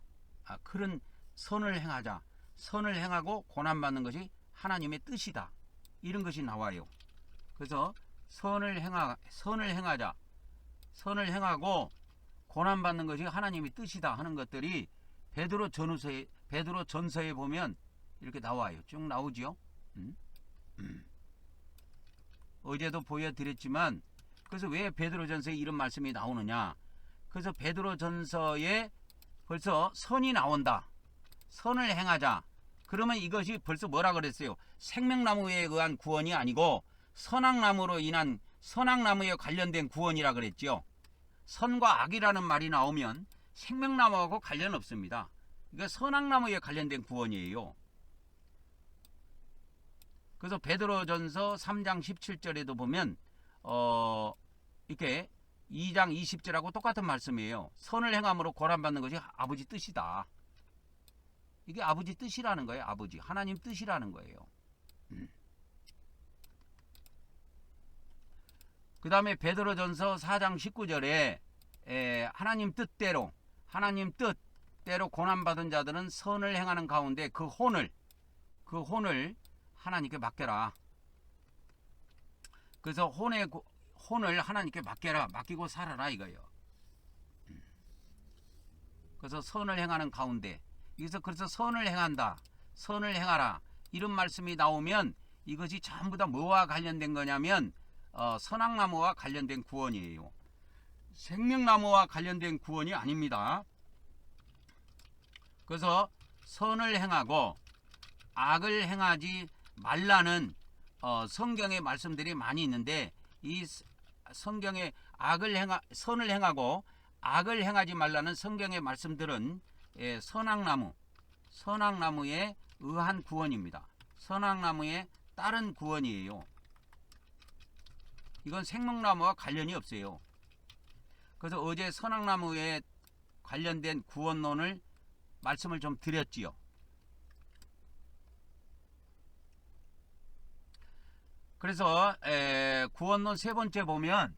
A: 그런 선을 행하자, 선을 행하고 고난받는 것이 하나님의 뜻이다, 이런 것이 나와요. 그래서 선을 행하자, 선을 행하고 고난받는 것이 하나님의 뜻이다 하는 것들이 베드로 전서에 보면 이렇게 나와요. 쭉 나오지요. 어제도 보여드렸지만, 그래서 왜 베드로전서에 이런 말씀이 나오느냐. 그래서 베드로전서에 벌써 선이 나온다, 선을 행하자. 그러면 이것이 벌써 뭐라 그랬어요? 생명나무에 의한 구원이 아니고 선악나무로 인한, 선악나무에 관련된 구원이라 그랬죠. 선과 악이라는 말이 나오면 생명나무하고 관련 없습니다. 이거 선악나무에 관련된 구원이에요. 그래서 베드로전서 3장 17절에도 보면 이렇게 2장 20절하고 똑같은 말씀이에요. 선을 행함으로 고난받는 것이 아버지 뜻이다. 이게 아버지 뜻이라는 거예요. 아버지 하나님 뜻이라는 거예요. 그 다음에 베드로전서 4장 19절에 하나님 뜻대로 고난받은 자들은 선을 행하는 가운데 그 혼을 하나님께 맡겨라. 그래서 혼을 하나님께 맡기고 살아라 이거예요. 그래서 선을 행하는 가운데, 그래서 선을 행한다, 선을 행하라, 이런 말씀이 나오면 이것이 전부 다 뭐와 관련된 거냐면 선악나무와 관련된 구원이에요. 생명나무와 관련된 구원이 아닙니다. 그래서 선을 행하고 악을 행하지 말라는 성경의 말씀들이 많이 있는데, 이 성경에 선을 행하고 악을 행하지 말라는 성경의 말씀들은 선악나무에 의한 구원입니다. 선악나무에 따른 구원이에요. 이건 생명나무와 관련이 없어요. 그래서 어제 선악나무에 관련된 구원론을 말씀을 좀 드렸지요. 그래서 구원론 세 번째 보면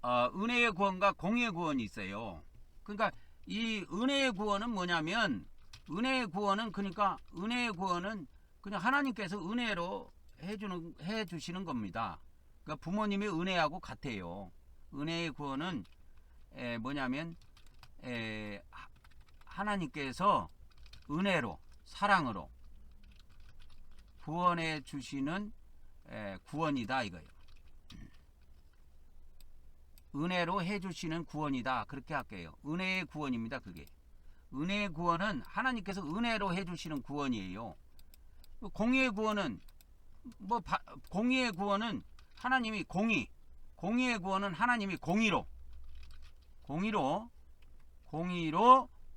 A: 은혜의 구원과 공의의 구원이 있어요. 그러니까 이 은혜의 구원은 뭐냐면, 은혜의 구원은 그냥 하나님께서 은혜로 해주시는 겁니다. 그러니까 부모님의 은혜하고 같아요. 은혜의 구원은 뭐냐면 하나님께서 은혜로, 사랑으로 구원해 주시는 구원이다 이거예요. 은혜로 해주시는 구원이다, 그렇게 할게요. 은혜의 구원입니다. 그게 은혜의 구원은 하나님께서 은혜로 해주시는 구원이에요. 공의의 구원은 공의의 구원은 하나님이 공의의 구원은 하나님이 공의로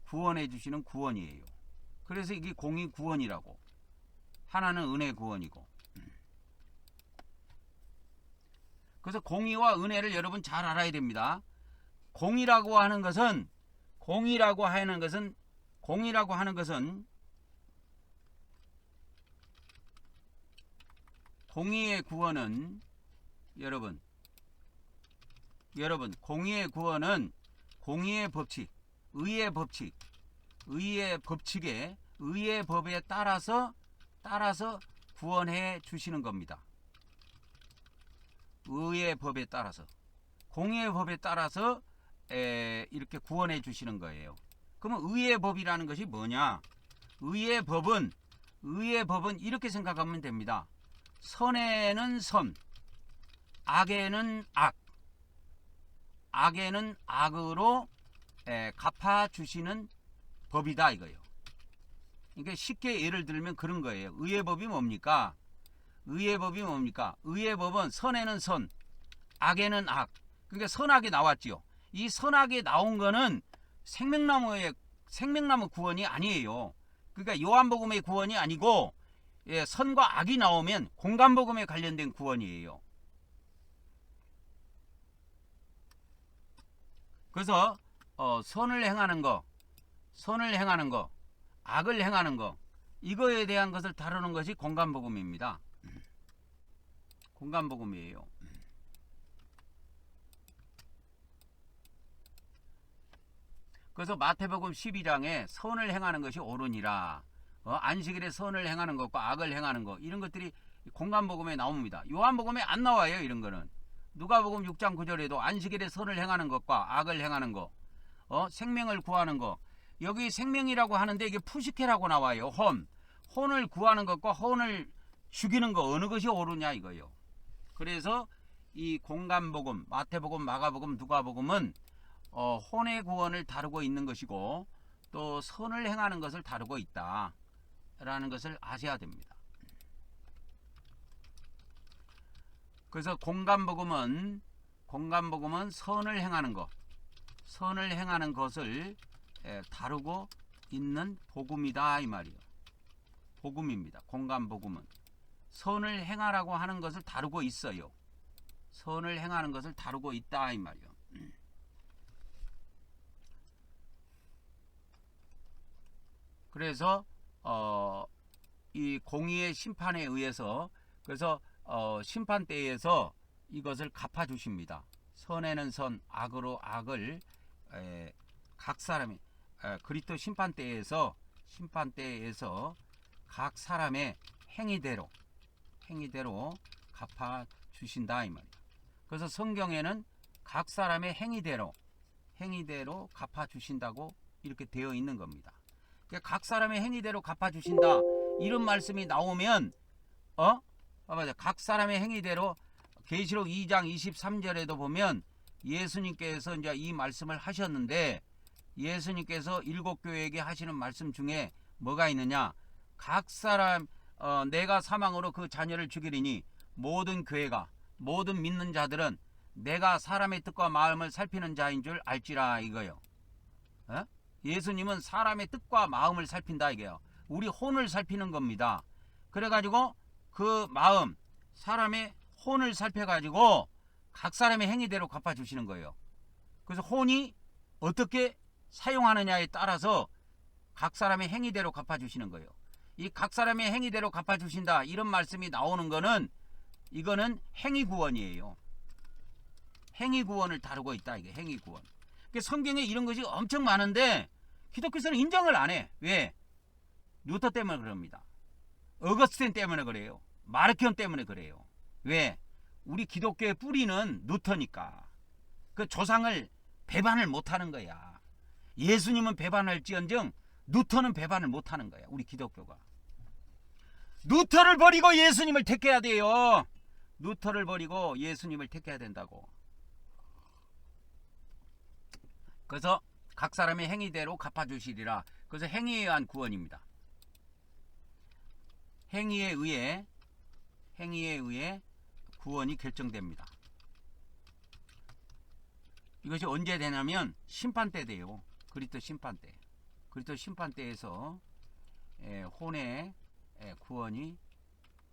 A: 구원해 주시는 구원이에요. 그래서 이게 공의 구원이라고. 하나는 은혜 구원이고. 그래서 공의와 은혜를 여러분 잘 알아야 됩니다. 공의라고 하는 것은 공의의 구원은 여러분 공의의 구원은 공의의 법칙, 의의 법에 따라서 구원해 주시는 겁니다. 의의 법에 따라서, 공의의 법에 따라서 이렇게 구원해 주시는 거예요. 그러면 의의 법이라는 것이 뭐냐? 의의 법은 이렇게 생각하면 됩니다. 선에는 선, 악에는 악으로 갚아주시는 법이다 이거예요. 그러니까 쉽게 예를 들면 그런 거예요. 의의 법이 뭡니까? 의의 법은 선에는 선, 악에는 악. 그러니까 선악이 나왔지요. 이 선악이 나온 거는 생명나무 구원이 아니에요. 그러니까 요한복음의 구원이 아니고, 선과 악이 나오면 공간복음에 관련된 구원이에요. 그래서 선을 행하는 거, 악을 행하는 거, 이거에 대한 것을 다루는 것이 공간복음입니다. 공간복음이에요. 그래서 마태복음 12장에 선을 행하는 것이 옳으니라, 안식일에 선을 행하는 것과 악을 행하는 것, 이런 것들이 공간복음에 나옵니다. 요한복음에 안 나와요. 이런 거는. 누가복음 6장 9절에도 안식일에 선을 행하는 것과 악을 행하는 것, 생명을 구하는 것, 여기 생명이라고 하는데 이게 푸시케라고 나와요. 혼을 구하는 것과 혼을 죽이는 것, 어느 것이 옳으냐 이거요. 그래서 이 공간복음, 마태복음, 마가복음, 누가복음은 혼의 구원을 다루고 있는 것이고 또 선을 행하는 것을 다루고 있다 라는 것을 아셔야 됩니다. 그래서 공간복음은 선을 행하는 것, 선을 행하는 것을 다루고 있는 복음이다 이 말이에요. 복음입니다. 공간복음은 선을 행하라고 하는 것을 다루고 있어요. 선을 행하는 것을 다루고 있다 이 말이에요. 그래서 이 공의의 심판에 의해서, 그래서 심판대에서 이것을 갚아주십니다. 선에는 선, 악으로 악을 각 사람이 그리스도 심판대에서 각 사람의 행위대로 갚아주신다 이 말이에요. 그래서 성경에는 각 사람의 행위대로 갚아주신다고 이렇게 되어 있는 겁니다. 각 사람의 행위대로 갚아주신다 이런 말씀이 나오면 맞아. 각 사람의 행위대로 계시록 2장 23절에도 보면 예수님께서 이제 이 말씀을 하셨는데, 예수님께서 일곱 교회에게 하시는 말씀 중에 뭐가 있느냐, 각 사람 내가 사망으로 그 자녀를 죽이리니 모든 교회가, 모든 믿는 자들은 내가 사람의 뜻과 마음을 살피는 자인 줄 알지라 이거요. 예수님은 사람의 뜻과 마음을 살핀다 이게요. 우리 혼을 살피는 겁니다. 그래가지고 그 마음, 사람의 혼을 살펴가지고 각 사람의 행위대로 갚아주시는 거예요. 그래서 혼이 어떻게 사용하느냐에 따라서 각 사람의 행위대로 갚아주시는 거예요. 이 각 사람의 행위대로 갚아주신다 이런 말씀이 나오는 거는, 이거는 행위구원이에요. 행위구원을 다루고 있다 이게 행위구원. 성경에 이런 것이 엄청 많은데 기독교에서는 인정을 안 해. 왜? 루터 때문에 그럽니다. 어거스틴 때문에 그래요. 마르키온 때문에 그래요. 왜? 우리 기독교의 뿌리는 루터니까. 그 조상을 배반을 못하는 거야. 예수님은 배반할지언정 루터는 배반을 못하는 거야. 우리 기독교가. 루터를 버리고 예수님을 택해야 돼요. 루터를 버리고 예수님을 택해야 된다고. 그래서 각 사람의 행위대로 갚아주시리라. 그래서 행위에 의한 구원입니다. 행위에 의해 구원이 결정됩니다. 이것이 언제 되냐면 심판때 돼요. 그리스도 심판때. 그리스도 심판때에서 혼의 구원이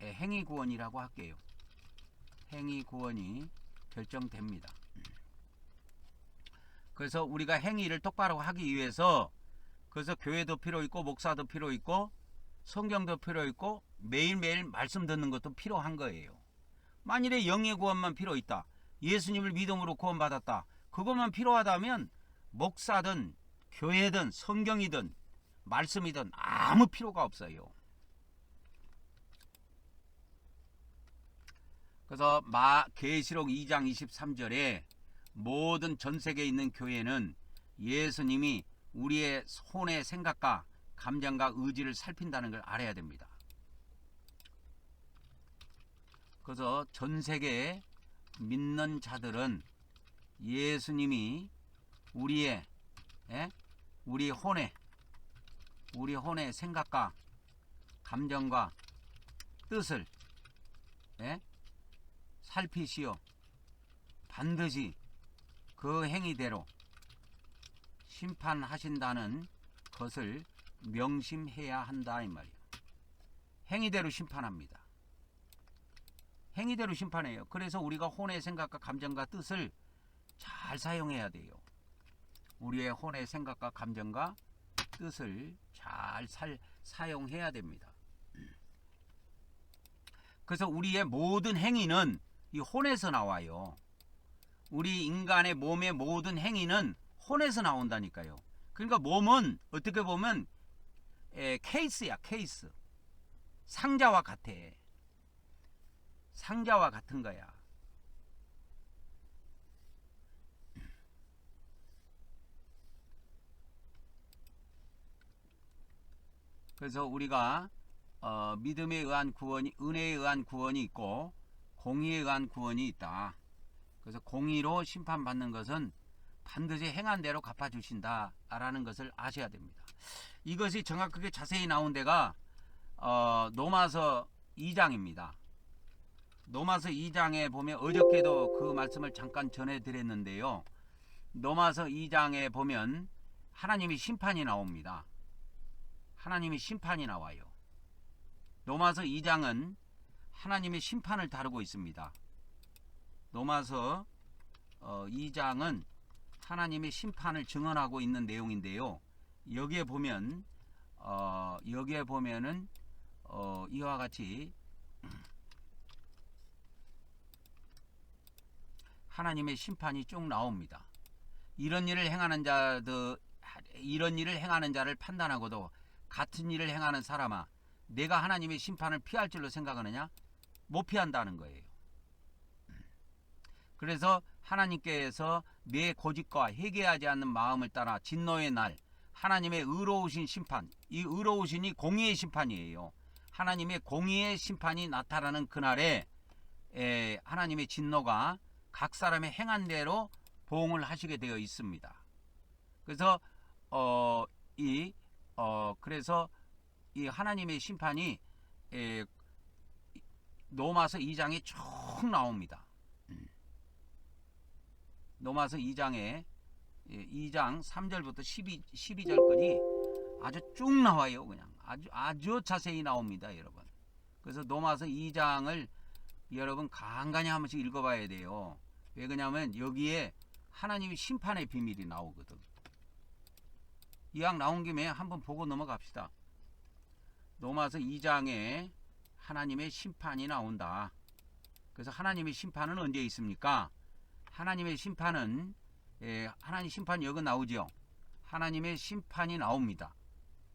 A: 행위 구원이라고 할게요. 행위 구원이 결정됩니다. 그래서 우리가 행위를 똑바로 하기 위해서, 그래서 교회도 필요 있고 목사도 필요 있고 성경도 필요 있고 매일매일 말씀 듣는 것도 필요한 거예요. 만일에 영의 구원만 필요 있다, 예수님을 믿음으로 구원받았다, 그것만 필요하다면 목사든 교회든 성경이든 말씀이든 아무 필요가 없어요. 그래서 계시록 2장 23절에 모든 전 세계에 있는 교회는 예수님이 우리의 혼의 생각과 감정과 의지를 살핀다는 걸 알아야 됩니다. 그래서 전 세계에 믿는 자들은 예수님이 우리 혼의 생각과 감정과 뜻을 살피시어 반드시 그 행위대로 심판하신다는 것을 명심해야 한다 이 말이에요. 행위대로 심판합니다. 행위대로 심판해요. 그래서 우리가 혼의 생각과 감정과 뜻을 잘 사용해야 돼요. 우리의 혼의 생각과 감정과 뜻을 잘 사용해야 됩니다. 그래서 우리의 모든 행위는 이 혼에서 나와요. 우리 인간의 몸의 모든 행위는 혼에서 나온다니까요. 그러니까 몸은 어떻게 보면 케이스야, 케이스. 상자와 같아. 상자와 같은 거야. 그래서 우리가 믿음에 의한 구원이, 은혜에 의한 구원이 있고 공의에 의한 구원이 있다. 그래서 공의로 심판받는 것은 반드시 행한 대로 갚아주신다라는 것을 아셔야 됩니다. 이것이 정확하게 자세히 나온 데가 로마서 2장입니다. 로마서 2장에 보면 어저께도 그 말씀을 잠깐 전해드렸는데요. 로마서 2장에 보면 하나님의 심판이 나옵니다. 하나님의 심판이 나와요. 로마서 2장은 하나님의 심판을 다루고 있습니다. 로마서 2장은 하나님의 심판을 증언하고 있는 내용인데요. 여기에 보면 여기에 보면은 이와 같이 하나님의 심판이 쭉 나옵니다. 이런 일을 행하는 자를 판단하고도 같은 일을 행하는 사람아, 내가 하나님의 심판을 피할 줄로 생각하느냐? 못 피한다는 거예요. 그래서 하나님께서 내 고집과 회개하지 않는 마음을 따라 진노의 날, 하나님의 의로우신 심판, 이 의로우신이 공의의 심판이에요. 하나님의 공의의 심판이 나타나는 그날에 하나님의 진노가 각 사람의 행한 대로 보응을 하시게 되어 있습니다. 그래서 그래서 이 하나님의 심판이 로마서 2장에 쭉 나옵니다. 로마서 2장에 2장 3절부터 12절까지 아주 쭉 나와요. 그냥 아주 자세히 나옵니다, 여러분. 그래서 로마서 2장을 여러분 간간히 한 번씩 읽어봐야 돼요. 왜 그러냐면 여기에 하나님의 심판의 비밀이 나오거든. 이왕 나온 김에 한번 보고 넘어갑시다. 로마서 2장에 하나님의 심판이 나온다. 그래서 하나님의 심판은 언제 있습니까? 하나님의 심판은 하나님 심판 여기 나오죠. 하나님의 심판이 나옵니다.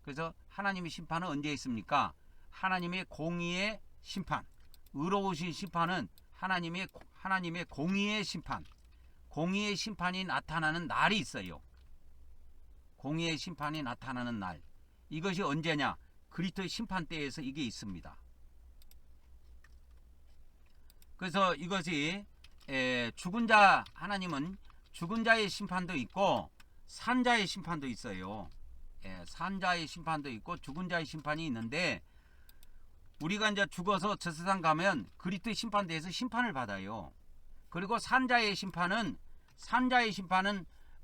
A: 그래서 하나님의 심판은 언제 있습니까? 하나님의 공의의 심판, 의로우신 심판은 하나님의 공의의 심판, 공의의 심판이 나타나는 날이 있어요. 공의의 심판이 나타나는 날. 이것이 언제냐? 그리스도의 심판 때에서 이게 있습니다. 그래서 이것이 죽은 자, 하나님은 죽은 자의 심판도 있고 산자의 심판도 있어요. 산자의 심판도 있고 죽은 자의 심판이 있는데, 우리가 이제 죽어서 저 세상 가면 그리스도의 심판대에서 심판을 받아요. 그리고 산자의 심판은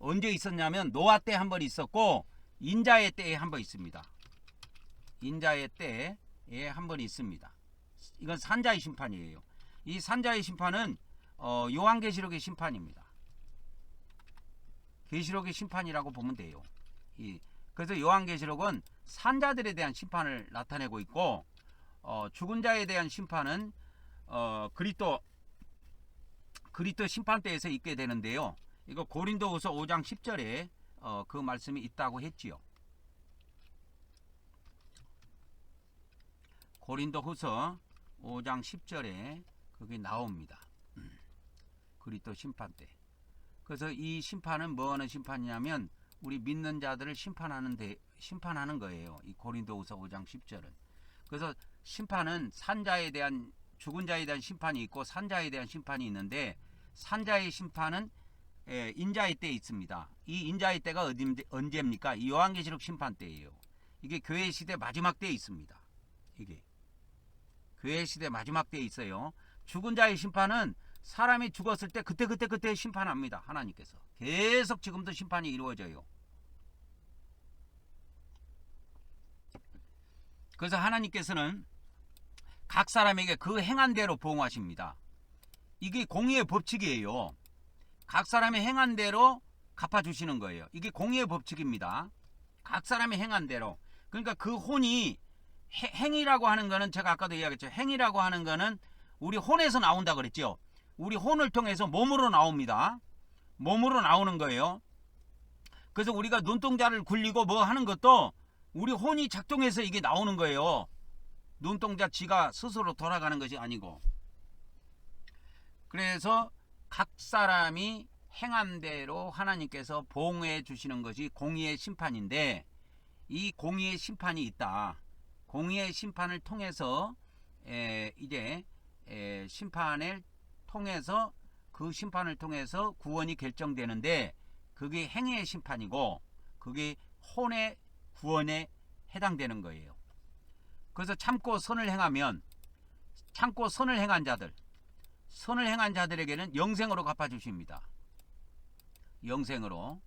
A: 언제 있었냐면 노아 때 한 번 있었고 인자의 때에 한 번 있습니다. 인자의 때에 한 번 있습니다. 이건 산자의 심판이에요. 이 산자의 심판은 요한계시록의 심판입니다. 계시록의 심판이라고 보면 돼요. 그래서 요한계시록은 산자들에 대한 심판을 나타내고 있고, 죽은 자에 대한 심판은 그리스도 심판대에서 있게 되는데요. 이거 고린도후서 5장 10절에 그 말씀이 있다고 했지요. 고린도후서 5장 10절에 그게 나옵니다. 그리스도 심판대. 그래서 이 심판은 뭐 하는 심판이냐면 우리 믿는 자들을 심판하는 거예요. 이 고린도후서 5장 10절은. 그래서 심판은 산자에 대한, 죽은 자에 대한 심판이 있고 산자에 대한 심판이 있는데, 산자의 심판은 인자의 때에 있습니다. 이 인자의 때가 언제입니까? 이 요한계시록 심판 때예요. 이게 교회 시대 마지막 때에 있습니다. 이게 교회 시대 마지막 때에 있어요. 죽은 자의 심판은 사람이 죽었을 때 그때 심판합니다. 하나님께서 계속 지금도 심판이 이루어져요. 그래서 하나님께서는 각 사람에게 그 행한 대로 보응하십니다. 이게 공의의 법칙이에요. 각 사람의 행한 대로 갚아주시는 거예요. 이게 공의의 법칙입니다. 각 사람의 행한 대로. 그러니까 그 혼이 행위라고 하는 거는 제가 아까도 이야기했죠. 행위라고 하는 거는 우리 혼에서 나온다 그랬죠. 우리 혼을 통해서 몸으로 나옵니다. 몸으로 나오는 거예요. 그래서 우리가 눈동자를 굴리고 뭐 하는 것도 우리 혼이 작동해서 이게 나오는 거예요. 눈동자 지가 스스로 돌아가는 것이 아니고. 그래서 각 사람이 행한 대로 하나님께서 보응해 주시는 것이 공의의 심판인데, 이 공의의 심판이 있다. 공의의 심판을 통해서 이제 심판을 통해서, 그 심판을 통해서 구원이 결정되는데, 그게 행위의 심판이고 그게 혼의 구원에 해당되는 거예요. 그래서 참고 선을 행하면, 참고 선을 행한 자들, 선을 행한 자들에게는 영생으로 갚아주십니다. 영생으로.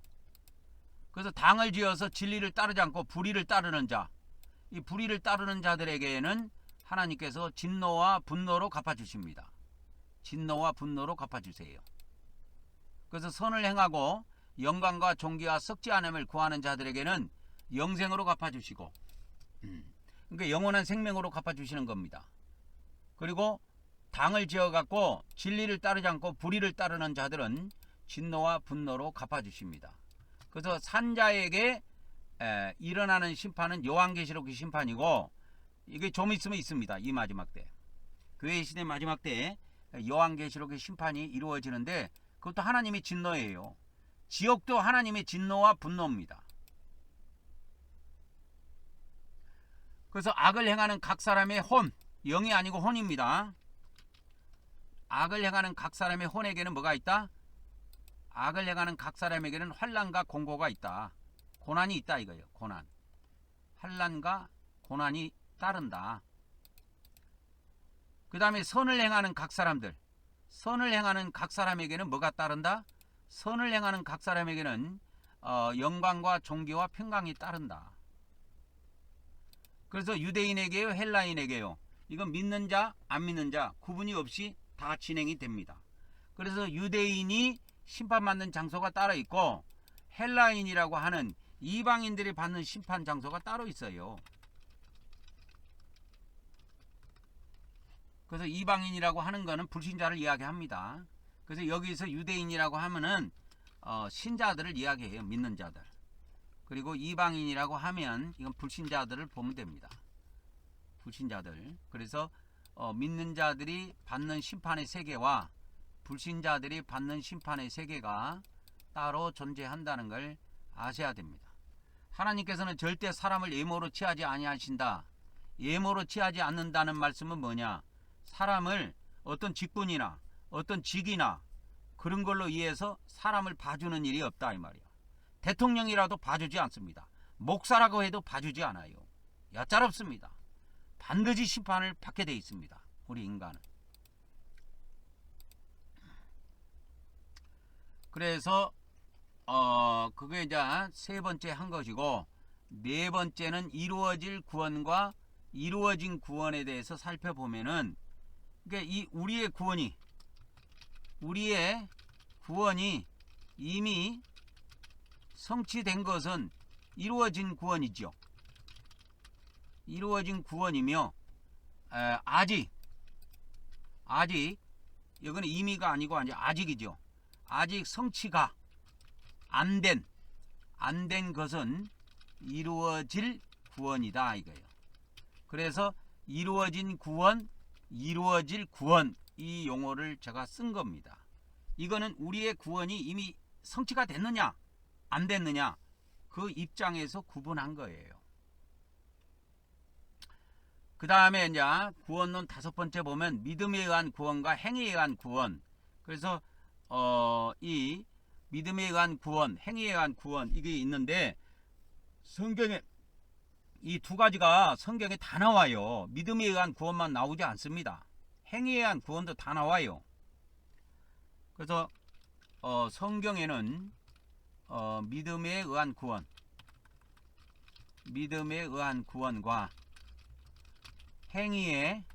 A: 그래서 당을 지어서 진리를 따르지 않고 불의를 따르는 자, 이 불의를 따르는 자들에게는 하나님께서 진노와 분노로 갚아주십니다. 진노와 분노로 갚아주세요. 그래서 선을 행하고 영광과 존귀와 썩지 않음을 구하는 자들에게는 영생으로 갚아주시고, 그러니까 영원한 생명으로 갚아주시는 겁니다. 그리고 당을 지어갖고 진리를 따르지 않고 불의를 따르는 자들은 진노와 분노로 갚아주십니다. 그래서 산자에게 일어나는 심판은 요한계시록의 심판이고, 이게 좀 있으면 있습니다. 이 마지막 때, 교회 시대 마지막 때 요한계시록의 심판이 이루어지는데, 그것도 하나님의 진노예요. 지옥도 하나님의 진노와 분노입니다. 그래서 악을 행하는 각 사람의 혼, 영이 아니고 혼입니다. 악을 행하는 각 사람의 혼에게는 뭐가 있다? 악을 행하는 각 사람에게는 환난과 공고가 있다. 고난이 있다 이거예요. 고난. 환난과 고난이 따른다. 그 다음에 선을 행하는 각 사람들, 선을 행하는 각 사람에게는 뭐가 따른다? 선을 행하는 각 사람에게는 영광과 존귀와 평강이 따른다. 그래서 유대인에게요, 헬라인에게요, 이건 믿는 자, 안 믿는 자 구분이 없이 다 진행이 됩니다. 그래서 유대인이 심판받는 장소가 따로 있고, 헬라인이라고 하는 이방인들이 받는 심판 장소가 따로 있어요. 그래서 이방인이라고 하는 거는 불신자를 이야기합니다. 그래서 여기서 유대인이라고 하면은 신자들을 이야기해요. 믿는 자들. 그리고 이방인이라고 하면 이건 불신자들을 보면 됩니다. 불신자들. 그래서 믿는 자들이 받는 심판의 세계와 불신자들이 받는 심판의 세계가 따로 존재한다는 걸 아셔야 됩니다. 하나님께서는 절대 사람을 예모로 취하지 아니하신다. 예모로 취하지 않는다는 말씀은 뭐냐? 사람을 어떤 직분이나 어떤 직이나 그런 걸로 이해해서 사람을 봐주는 일이 없다 이 말이야. 대통령이라도 봐주지 않습니다. 목사라고 해도 봐주지 않아요. 얄짤없습니다. 반드시 심판을 받게 돼 있습니다. 우리 인간은. 그래서 그게 이제 세 번째 한 것이고, 네 번째는 이루어질 구원과 이루어진 구원에 대해서 살펴보면은, 그러니까 이 우리의 구원이 이미 성취된 것은 이루어진 구원이죠. 이루어진 구원이며, 아직 이거는 이미가 아니고 아직이죠. 아직 성취가 안 된 것은 이루어질 구원이다 이거예요. 그래서 이루어진 구원, 이루어질 구원, 이 용어를 제가 쓴 겁니다. 이거는 우리의 구원이 이미 성취가 됐느냐 안 됐느냐, 그 입장에서 구분한 거예요. 그 다음에 이제 구원론 다섯 번째 보면 믿음에 의한 구원과 행위에 의한 구원. 그래서 이 믿음에 의한 구원, 행위에 의한 구원, 이게 있는데, 성경에 이 두 가지가 성경에 다 나와요. 믿음에 의한 구원만 나오지 않습니다. 행위에 의한 구원도 다 나와요. 그래서 성경에는 믿음에 의한 구원과 행위에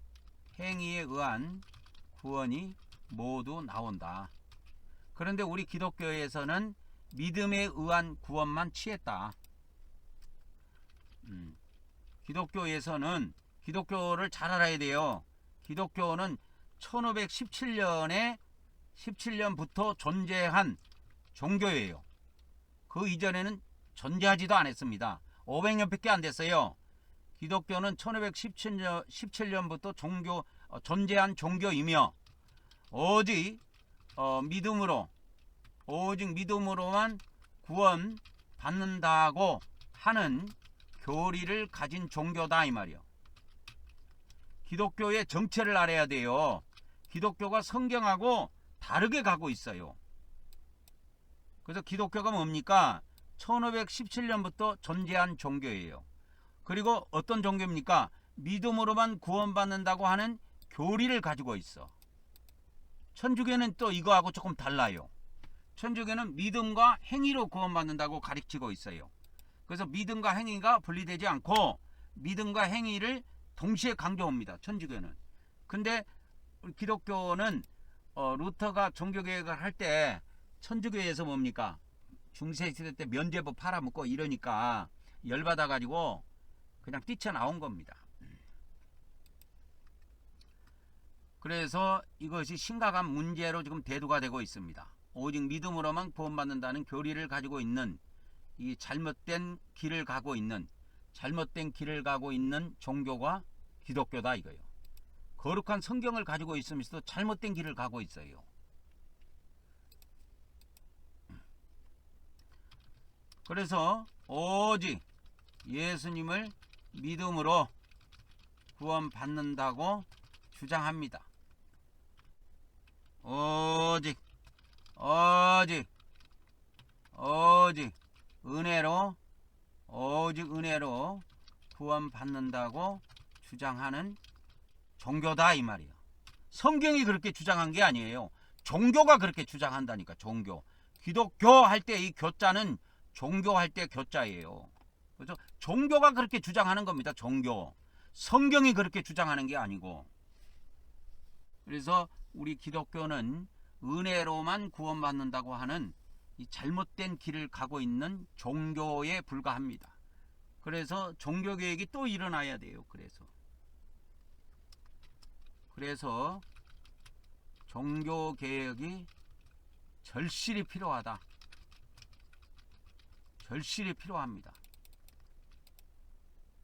A: 의한 구원이 모두 나온다. 그런데 우리 기독교에서는 믿음에 의한 구원만 취했다. 기독교에서는 기독교를 잘 알아야 돼요. 기독교는 17년부터 존재한 종교예요. 그 이전에는 존재하지도 않았습니다. 500년밖에 안 됐어요. 기독교는 1517년부터 존재한 종교이며 오직 믿음으로만 구원 받는다고 하는 교리를 가진 종교다 이 말이요. 기독교의 정체를 알아야 돼요. 기독교가 성경하고 다르게 가고 있어요. 그래서 기독교가 뭡니까? 1517년부터 존재한 종교예요. 그리고 어떤 종교입니까? 믿음으로만 구원받는다고 하는 교리를 가지고 있어. 천주교는 또 이거하고 조금 달라요. 천주교는 믿음과 행위로 구원받는다고 가르치고 있어요. 그래서 믿음과 행위가 분리되지 않고 믿음과 행위를 동시에 강조합니다. 천주교는. 근데 기독교는 루터가 종교개혁을 할 때 천주교에서 뭡니까? 중세시대 때 면죄부 팔아먹고 이러니까 열받아가지고 그냥 뛰쳐나온 겁니다. 그래서 이것이 심각한 문제로 지금 대두가 되고 있습니다. 오직 믿음으로만 구원받는다는 교리를 가지고 있는 이 잘못된 길을 가고 있는 종교가 기독교다 이거예요. 거룩한 성경을 가지고 있으면서도 잘못된 길을 가고 있어요. 그래서 오직 예수님을 믿음으로 구원받는다고 주장합니다. 오직 은혜로 구원받는다고 주장하는 종교다 이 말이에요. 성경이 그렇게 주장한 게 아니에요. 종교가 그렇게 주장한다니까. 종교. 기독교 할 때 이 교자는 종교할 때 교자예요. 그래서 종교가 그렇게 주장하는 겁니다. 종교. 성경이 그렇게 주장하는 게 아니고. 그래서 우리 기독교는 은혜로만 구원받는다고 하는 이 잘못된 길을 가고 있는 종교에 불과합니다. 그래서 종교개혁이 또 일어나야 돼요. 그래서 종교개혁이 절실히 필요하다. 절실히 필요합니다.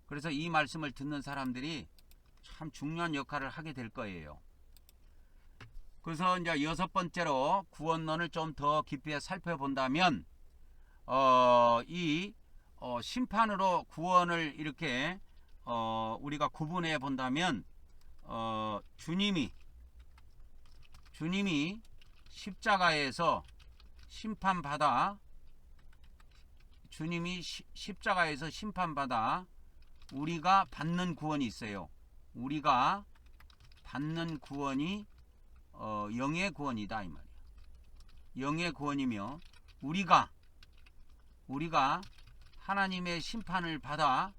A: 그래서 이 말씀을 듣는 사람들이 참 중요한 역할을 하게 될 거예요. 그래서 이제 6번째로 구원론을 좀 더 깊이 살펴본다면 심판으로 구원을 이렇게 우리가 구분해 본다면 주님이 십자가에서 심판받아 우리가 받는 구원이 있어요. 우리가 받는 구원이 영의 구원이다 이 말이에요. 영의 구원이며 우리가 하나님의 심판을 받아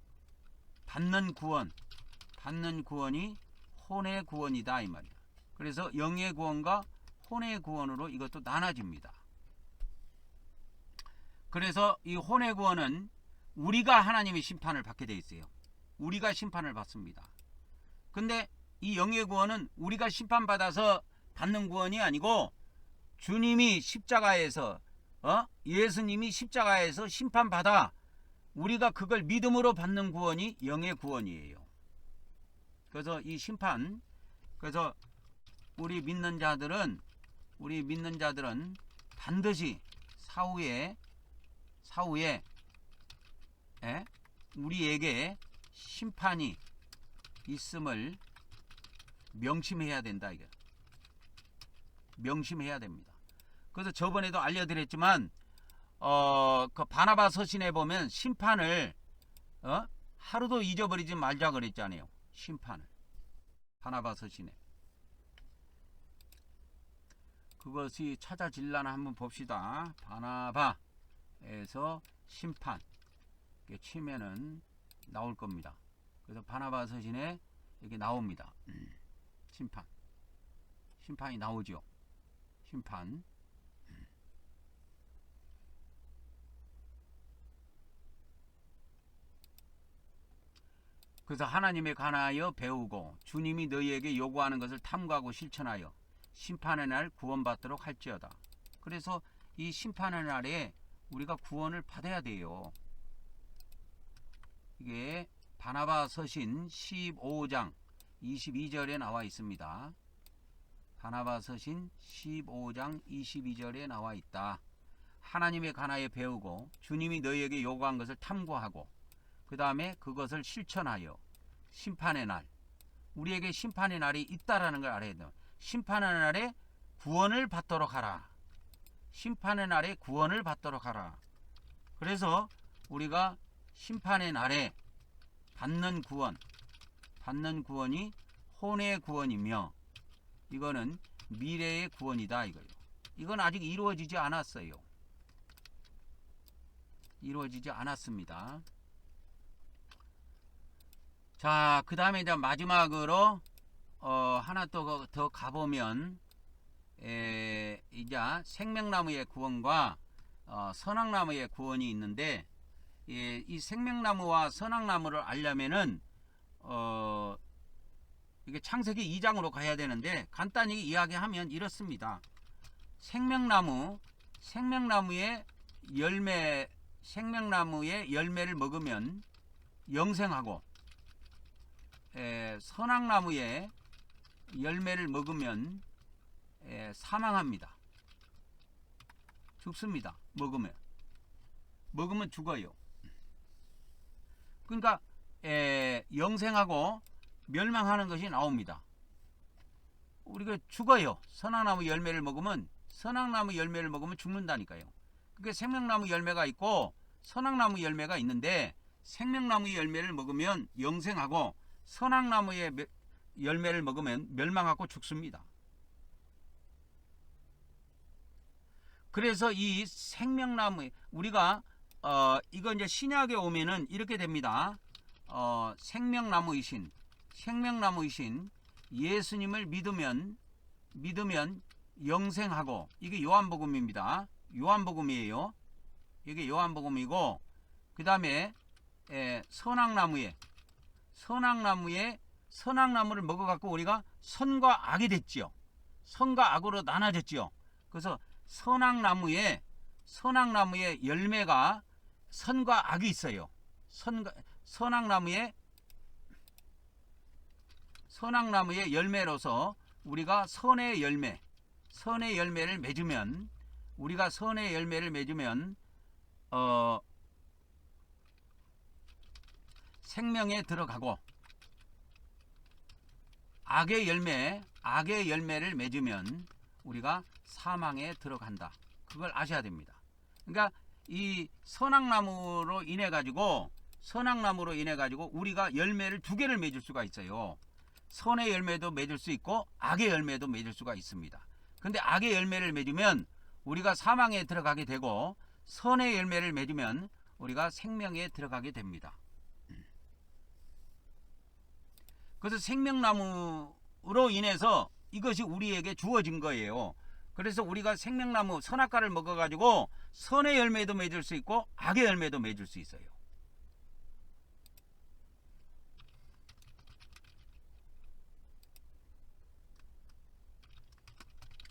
A: 받는 구원이 혼의 구원이다 이 말이에요. 그래서 영의 구원과 혼의 구원으로 이것도 나눠집니다. 그래서 이 혼의 구원은 우리가 하나님의 심판을 받게 돼 있어요. 우리가 심판을 받습니다. 근데 이 영의 구원은 우리가 심판받아서 받는 구원이 아니고 주님이 십자가에서 예수님이 십자가에서 심판받아 우리가 그걸 믿음으로 받는 구원이 영의 구원이에요. 그래서 이 심판, 그래서 우리 믿는 자들은 반드시 사후에 우리에게 심판이 있음을 명심해야 된다 이거. 명심해야 됩니다. 그래서 저번에도 알려드렸지만 그 바나바 서신에 보면 심판을 하루도 잊어버리지 말자 그랬잖아요. 심판을 바나바 서신에 그것이 찾아질라나 한번 봅시다. 바나바에서 심판 이렇게 치면은 나올 겁니다. 그래서 바나바 서신에 이렇게 나옵니다. 심판이 나오죠. 심판. 그래서 하나님에 관하여 배우고 주님이 너희에게 요구하는 것을 탐구하고 실천하여 심판의 날 구원받도록 할지어다. 그래서 이 심판의 날에 우리가 구원을 받아야 돼요. 이게 바나바 서신 15장 22절에 나와 있습니다. 바나바 서신 15장 22절에 나와 있다. 하나님에 관하여 배우고 주님이 너희에게 요구한 것을 탐구하고 그 다음에 그것을 실천하여 심판의 날, 우리에게 심판의 날이 있다라는 걸 알아야 돼요. 심판의 날에 구원을 받도록 하라. 심판의 날에 구원을 받도록 하라. 그래서 우리가 심판의 날에 받는 구원이 혼의 구원이며 이거는 미래의 구원이다 이거예요. 이건 아직 이루어지지 않았어요. 이루어지지 않았습니다. 자, 그 다음에 이제 마지막으로 하나 또 더 가보면 이제 생명나무의 구원과 선악나무의 구원이 있는데 이 생명나무와 선악나무를 알려면은 이게 창세기 2장으로 가야 되는데 간단히 이야기하면 이렇습니다. 생명나무의 열매를 먹으면 영생하고 선악나무의 열매를 먹으면 사망합니다. 죽습니다. 먹으면 죽어요. 그러니까 영생하고 멸망하는 것이 나옵니다. 우리가 죽어요. 선악나무 열매를 먹으면 죽는다니까요. 그게 생명나무 열매가 있고 선악나무 열매가 있는데 생명나무 열매를 먹으면 영생하고 선악나무의 열매를 먹으면 멸망하고 죽습니다. 그래서 이 생명나무 우리가 이거 이제 신약에 오면은 이렇게 됩니다. 생명나무이신 예수님을 믿으면 영생하고 이게 요한복음입니다. 요한복음이에요. 이게 요한복음이고 그 다음에 선악나무를 먹어갖고 우리가 선과 악이 됐지요. 선과 악으로 나눠졌지요. 그래서 선악나무에 열매가 선과 악이 있어요. 선악나무의 열매로서 우리가 선의 열매를 맺으면 생명에 들어가고 악의 열매를 맺으면 우리가 사망에 들어간다. 그걸 아셔야 됩니다. 그러니까 이 선악나무로 인해 가지고 우리가 열매를 두 개를 맺을 수가 있어요. 선의 열매도 맺을 수 있고 악의 열매도 맺을 수가 있습니다. 근데 악의 열매를 맺으면 우리가 사망에 들어가게 되고 선의 열매를 맺으면 우리가 생명에 들어가게 됩니다. 그래서 생명나무로 인해서 이것이 우리에게 주어진 거예요. 그래서 우리가 생명나무 선악과를 먹어가지고 선의 열매도 맺을 수 있고 악의 열매도 맺을 수 있어요.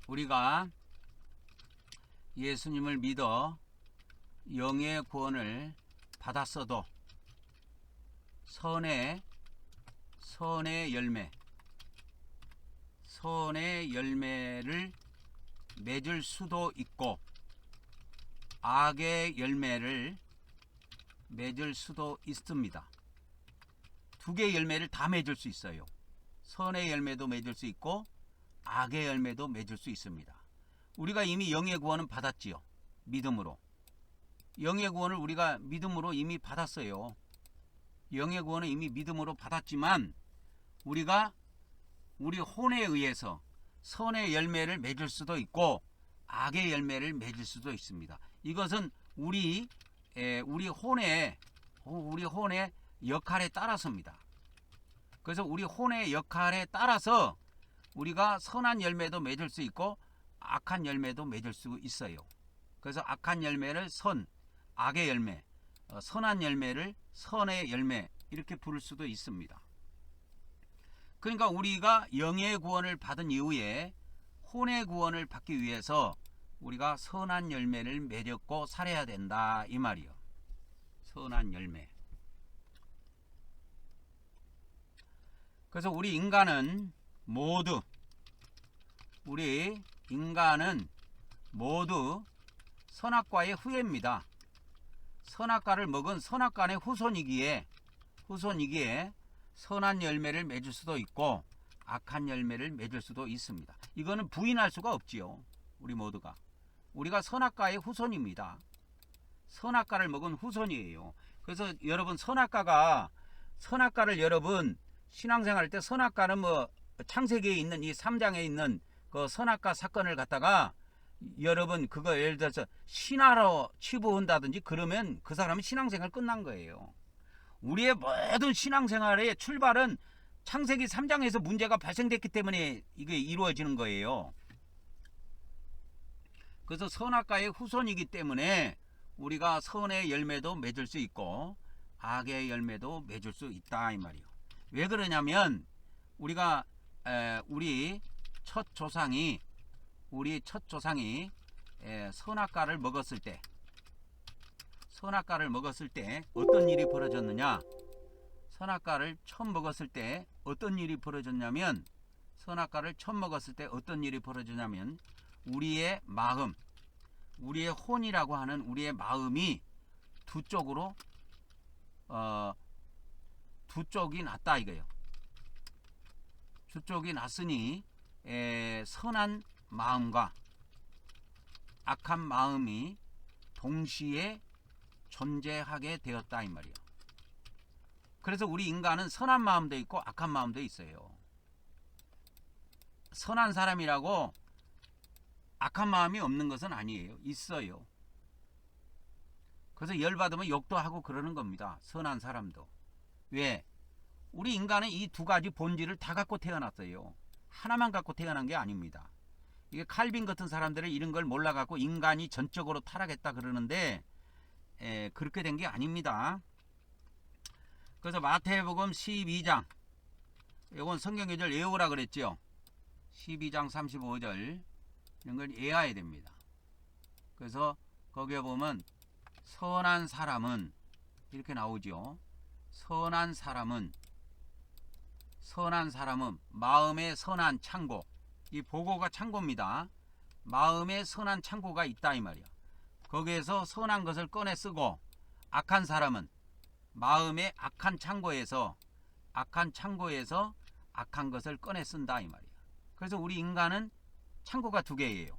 A: 우리가 예수님을 믿어 영의 구원을 받았어도 선의 열매를 맺을 수도 있고 악의 열매를 맺을 수도 있습니다. 두 개의 열매를 다 맺을 수 있어요. 선의 열매도 맺을 수 있고 악의 열매도 맺을 수 있습니다. 우리가 이미 영의 구원은 받았지요. 믿음으로. 영의 구원을 우리가 믿음으로 이미 받았어요. 영의 구원은 이미 믿음으로 받았지만 우리가 우리 혼에 의해서 선의 열매를 맺을 수도 있고 악의 열매를 맺을 수도 있습니다. 이것은 우리 혼의 역할에 따라서입니다. 그래서 우리 혼의 역할에 따라서 우리가 선한 열매도 맺을 수 있고 악한 열매도 맺을 수 있어요. 그래서 악한 열매를 악의 열매, 선한 열매를 선의 열매 이렇게 부를 수도 있습니다. 그러니까 우리가 영의 구원을 받은 이후에 혼의 구원을 받기 위해서 우리가 선한 열매를 맺었고 살아야 된다 이 말이요. 선한 열매. 그래서 우리 인간은 모두 선악과의 후예입니다. 선악과를 먹은 선악과의 후손이기에 선한 열매를 맺을 수도 있고 악한 열매를 맺을 수도 있습니다. 이거는 부인할 수가 없지요. 우리 모두가. 우리가 선악과의 후손입니다. 선악과를 먹은 후손이에요. 그래서 여러분 선악과를 여러분 신앙생활 할 때 선악과는 뭐 창세기에 있는 이 3장에 있는 그 선악과 사건을 갖다가 여러분 그거 예를 들어서 신하로 치부한다든지 그러면 그 사람은 신앙생활 끝난 거예요. 우리의 모든 신앙생활의 출발은 창세기 3장에서 문제가 발생됐기 때문에 이게 이루어지는 거예요. 그래서 선악과의 후손이기 때문에 우리가 선의 열매도 맺을 수 있고 악의 열매도 맺을 수 있다 이 말이에요. 왜 그러냐면 우리가 우리 첫 조상이 선악과를 먹었을 때 어떤 일이 벌어졌느냐? 선악과를 처음 먹었을 때 어떤 일이 벌어졌냐면 우리의 마음, 우리의 혼이라고 하는 우리의 마음이 두 쪽이 났다 이거예요. 두 쪽이 났으니 선한 마음과 악한 마음이 동시에 존재하게 되었다 이 말이에요. 그래서 우리 인간은 선한 마음도 있고 악한 마음도 있어요. 선한 사람이라고 악한 마음이 없는 것은 아니에요. 있어요. 그래서 열받으면 욕도 하고 그러는 겁니다. 선한 사람도. 왜? 우리 인간은 이 두 가지 본질을 다 갖고 태어났어요. 하나만 갖고 태어난 게 아닙니다. 이게 칼빈 같은 사람들은 이런 걸 몰라갖고 인간이 전적으로 타락했다 그러는데 그렇게 된 게 아닙니다. 그래서 마태복음 12장 이건 성경계절 외우라 그랬죠. 12장 35절 이런 걸 외워야 됩니다. 그래서 거기에 보면 선한 사람은 이렇게 나오죠. 선한 사람은 마음의 선한 창고, 이 보고가 창고입니다. 마음의 선한 창고가 있다 이 말이야. 거기에서 선한 것을 꺼내 쓰고 악한 사람은 마음의 악한 창고에서 악한 것을 꺼내 쓴다 이 말이야. 그래서 우리 인간은 창고가 두 개예요.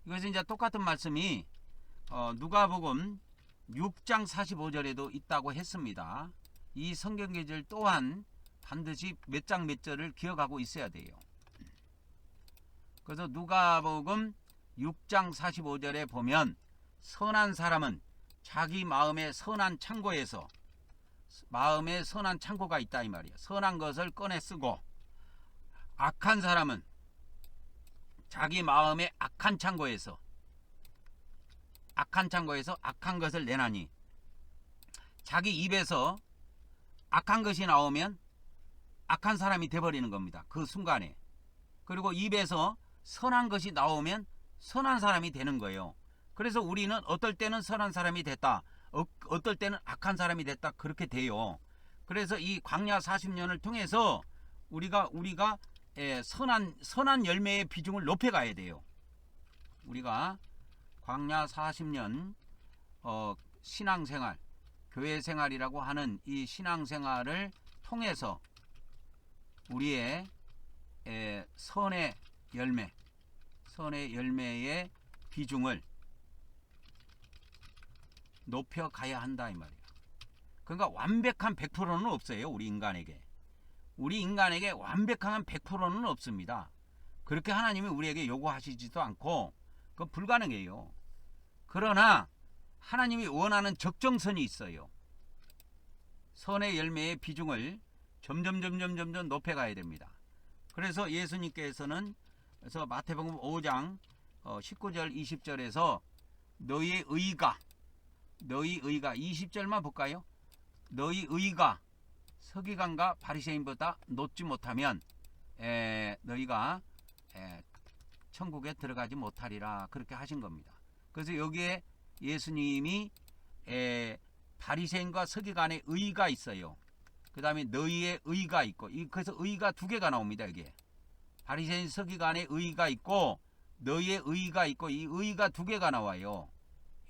A: 이것은 이제 똑같은 말씀이 누가복음 6장 45절에도 있다고 했습니다. 이 성경 계절 또한 반드시 몇 장 몇 절을 기억하고 있어야 돼요. 그래서 누가복음 6장 45절에 보면 선한 사람은 자기 마음의 선한 창고에서 마음의 선한 창고가 있다 이 말이에요. 선한 것을 꺼내 쓰고 악한 사람은 자기 마음의 악한 창고에서 악한 것을 내나니 자기 입에서 악한 것이 나오면 악한 사람이 돼버리는 겁니다. 그 순간에. 그리고 입에서 선한 것이 나오면 선한 사람이 되는 거예요. 그래서 우리는 어떨 때는 선한 사람이 됐다. 어떨 때는 악한 사람이 됐다. 그렇게 돼요. 그래서 이 광야 40년을 통해서 우리가 선한 열매의 비중을 높여가야 돼요. 우리가 광야 40년 신앙생활, 교회생활이라고 하는 이 신앙생활을 통해서 우리의 선의 열매의 비중을 높여가야 한다 이 말이에요. 그러니까 완벽한 100%는 없어요. 우리 인간에게 완벽한 100%는 없습니다. 그렇게 하나님이 우리에게 요구하시지도 않고 그건 불가능해요. 그러나 하나님이 원하는 적정선이 있어요. 선의 열매의 비중을 점점 높여가야 됩니다. 그래서 예수님께서는 마태복음 5장 19절 20절에서 너희의 의가 너희 의가 20절만 볼까요? 너희 의가 서기관과 바리새인보다 높지 못하면 너희가 천국에 들어가지 못하리라 그렇게 하신 겁니다. 그래서 여기에 예수님이 바리새인과 서기관의 의가 있어요. 그 다음에 너희의 의가 있고, 그래서 의가 두 개가 나옵니다. 여기에 바리새인 서기관의 의가 있고 너희의 의가 있고, 이 의가 두 개가 나와요.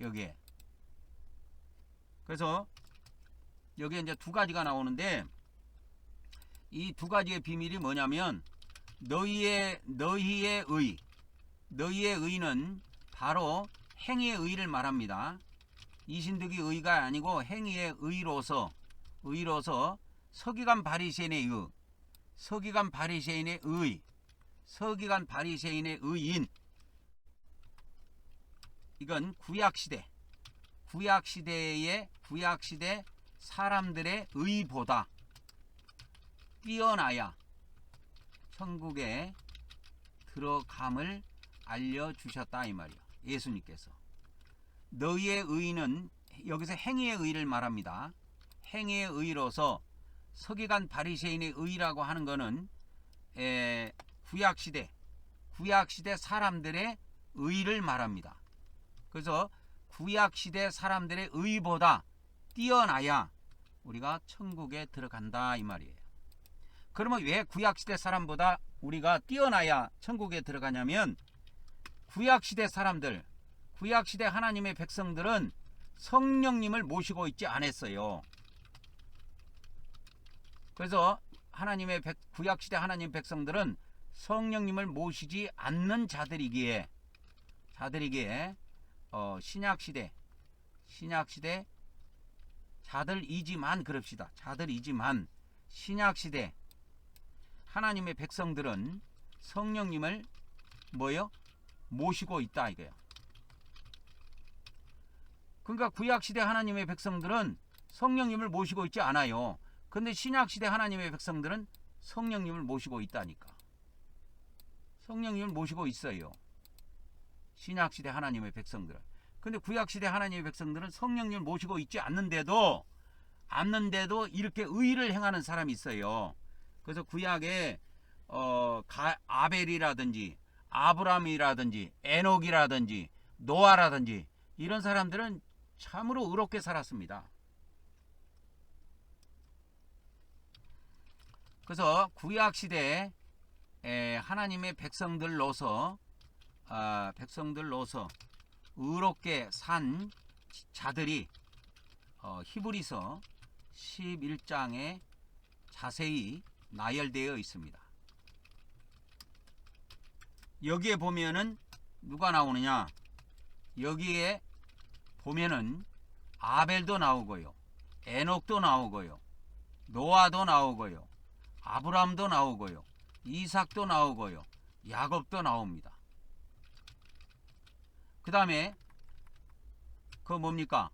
A: 여기에. 그래서 여기에 이제 두 가지가 나오는데, 이 두 가지의 비밀이 뭐냐면 너희의 의는 바로 행위의 의를 말합니다. 이신득의 의가 아니고 행위의 의로서 서기관 바리새인의 의인, 이건 구약시대 사람들의 의보다 뛰어나야 천국에 들어감을 알려주셨다 이 말이야. 예수님께서. 너희의 의는 여기서 행위의 의를 말합니다. 행위의 의로서 서기관 바리새인의 의라고 하는 것은 구약시대 사람들의 의를 말합니다. 그래서 구약시대 사람들의 의보다 뛰어나야 우리가 천국에 들어간다 이 말이에요. 그러면 왜 구약시대 사람보다 우리가 뛰어나야 천국에 들어가냐면, 구약시대 하나님의 백성들은 성령님을 모시고 있지 않았어요. 그래서 구약시대 하나님 백성들은 성령님을 모시지 않는 자들이기에 신약시대 자들이지만 신약시대 하나님의 백성들은 성령님을 모시고 있다 이거예요. 그러니까 구약시대 하나님의 백성들은 성령님을 모시고 있지 않아요. 근데 신약시대 하나님의 백성들은 성령님을 모시고 있다니까. 성령님을 모시고 있어요. 신약시대 하나님의 백성들은. 근데 구약시대 하나님의 백성들은 성령님을 모시고 있지 않는데도 이렇게 의를 행하는 사람이 있어요. 그래서 구약에 아벨이라든지 아브람이라든지 에녹이라든지 노아라든지 이런 사람들은 참으로 의롭게 살았습니다. 그래서 구약시대 하나님의 백성들로서 의롭게 산 자들이 히브리서 11장에 자세히 나열되어 있습니다. 여기에 보면은 누가 나오느냐? 여기에 보면은 아벨도 나오고요, 에녹도 나오고요, 노아도 나오고요, 아브람도 나오고요, 이삭도 나오고요, 야곱도 나옵니다. 그 다음에 뭡니까?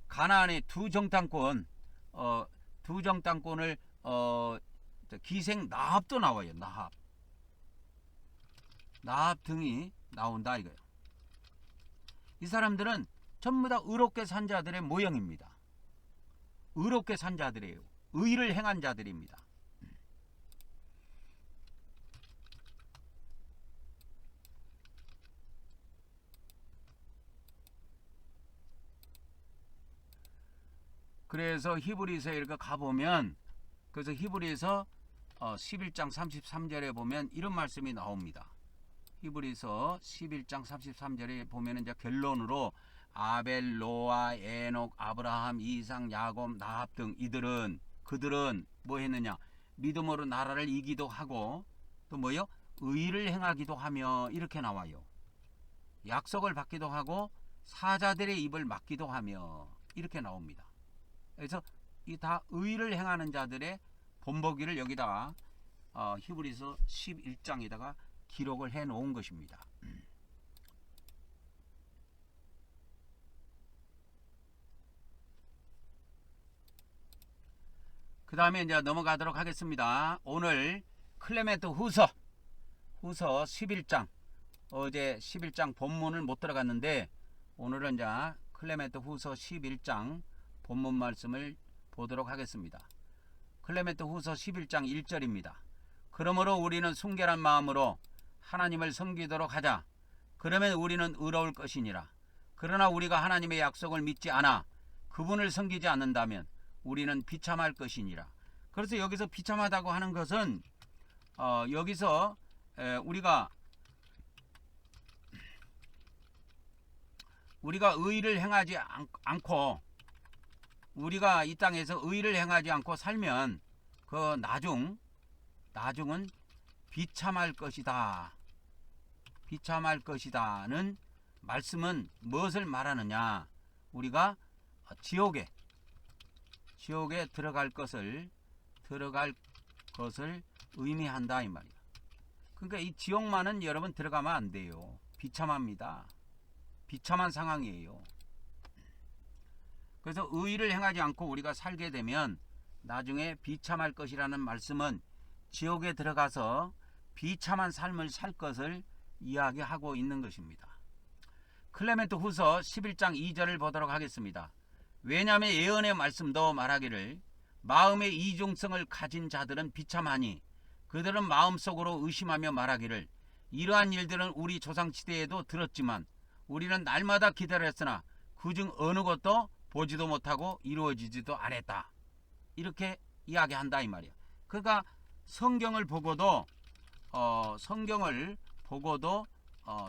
A: 가나안의 두 정탐꾼을 기생 나합도 나와요. 나합 등이 나온다 이거예요. 이 사람들은 전부 다 의롭게 산 자들의 모형입니다. 의롭게 산 자들이에요. 의를 행한 자들입니다. 그래서 히브리서에 이렇게 가보면, 그래서 히브리서 11장 33절에 보면 이런 말씀이 나옵니다. 히브리서 11장 33절에 보면 이제 결론으로 아벨, 노아, 에녹, 아브라함, 이삭, 야곱, 나합 등 그들은 뭐 했느냐? 믿음으로 나라를 이기도 하고 또 뭐요? 의를 행하기도 하며 이렇게 나와요. 약속을 받기도 하고 사자들의 입을 막기도 하며 이렇게 나옵니다. 그래서 이 다 의를 행하는 자들의 본보기를 여기다가 히브리서 11장에다가 기록을 해 놓은 것입니다. 그 다음에 이제 넘어가도록 하겠습니다. 오늘 클레멘트 후서 11장 어제 11장 본문을 못 들어갔는데 오늘은 이제 클레멘트 후서 11장 본문 말씀을 보도록 하겠습니다. 클레멘트 후서 11장 1절입니다. 그러므로 우리는 순결한 마음으로 하나님을 섬기도록 하자. 그러면 우리는 의로울 것이니라. 그러나 우리가 하나님의 약속을 믿지 않아 그분을 섬기지 않는다면 우리는 비참할 것이니라. 그래서 여기서 비참하다고 하는 것은 여기서 우리가 의를 행하지 않고 우리가 이 땅에서 의를 행하지 않고 살면 그 나중은 비참할 것이다. 비참할 것이다는 말씀은 무엇을 말하느냐? 우리가 지옥에 들어갈 것을 의미한다 이 말이야. 그러니까 이 지옥만은 여러분 들어가면 안 돼요. 비참합니다. 비참한 상황이에요. 그래서 의를 행하지 않고 우리가 살게 되면 나중에 비참할 것이라는 말씀은 지옥에 들어가서 비참한 삶을 살 것을 이야기하고 있는 것입니다. 클레멘트 후서 11장 2절을 보도록 하겠습니다. 왜냐하면 예언의 말씀도 말하기를 마음의 이중성을 가진 자들은 비참하니 그들은 마음속으로 의심하며 말하기를 이러한 일들은 우리 조상시대에도 들었지만 우리는 날마다 기다렸으나 그중 어느 것도 보지도 못하고 이루어지지도 않았다. 이렇게 이야기한다 이 말이야. 그러니까 성경을 보고도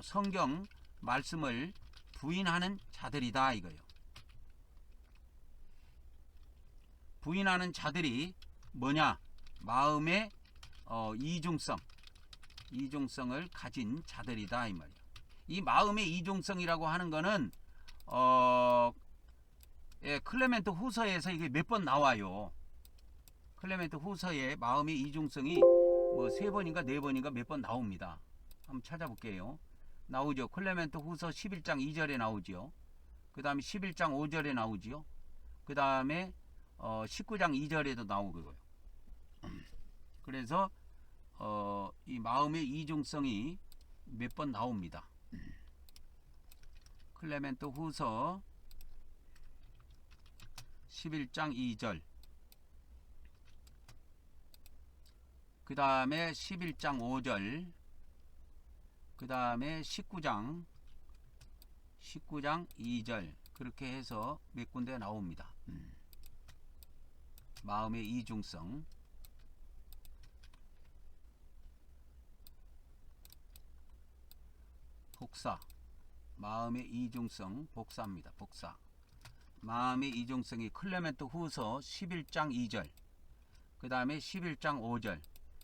A: 성경 말씀을 부인하는 자들이다 이거예요. 부인하는 자들이 뭐냐? 마음의 이중성을 가진 자들이다 이 말이야. 이 마음의 이중성이라고 하는 거는 클레멘트 후서에서 이게 몇 번 나와요. 클레멘트 후서에 마음의 이중성이 뭐 3번인가 4번인가 몇 번 나옵니다. 한번 찾아볼게요. 나오죠. 클레멘트 후서 11장 2절에 나오죠. 그 다음에 11장 5절에 나오죠. 그 다음에 19장 2절에도 나오고요. 그래서 이 마음의 이중성이 몇 번 나옵니다. 클레멘트 후서 11장 2절, 그 다음에 11장 5절, 그 다음에 19장 2절, 그렇게 해서 몇 군데 나옵니다. 마음의 이중성. 복사. 마음의 이중성 복사입니다. 복사. 마음의 이중성이 클레멘트 후서 11장 2절, 그 다음에 11장 5절,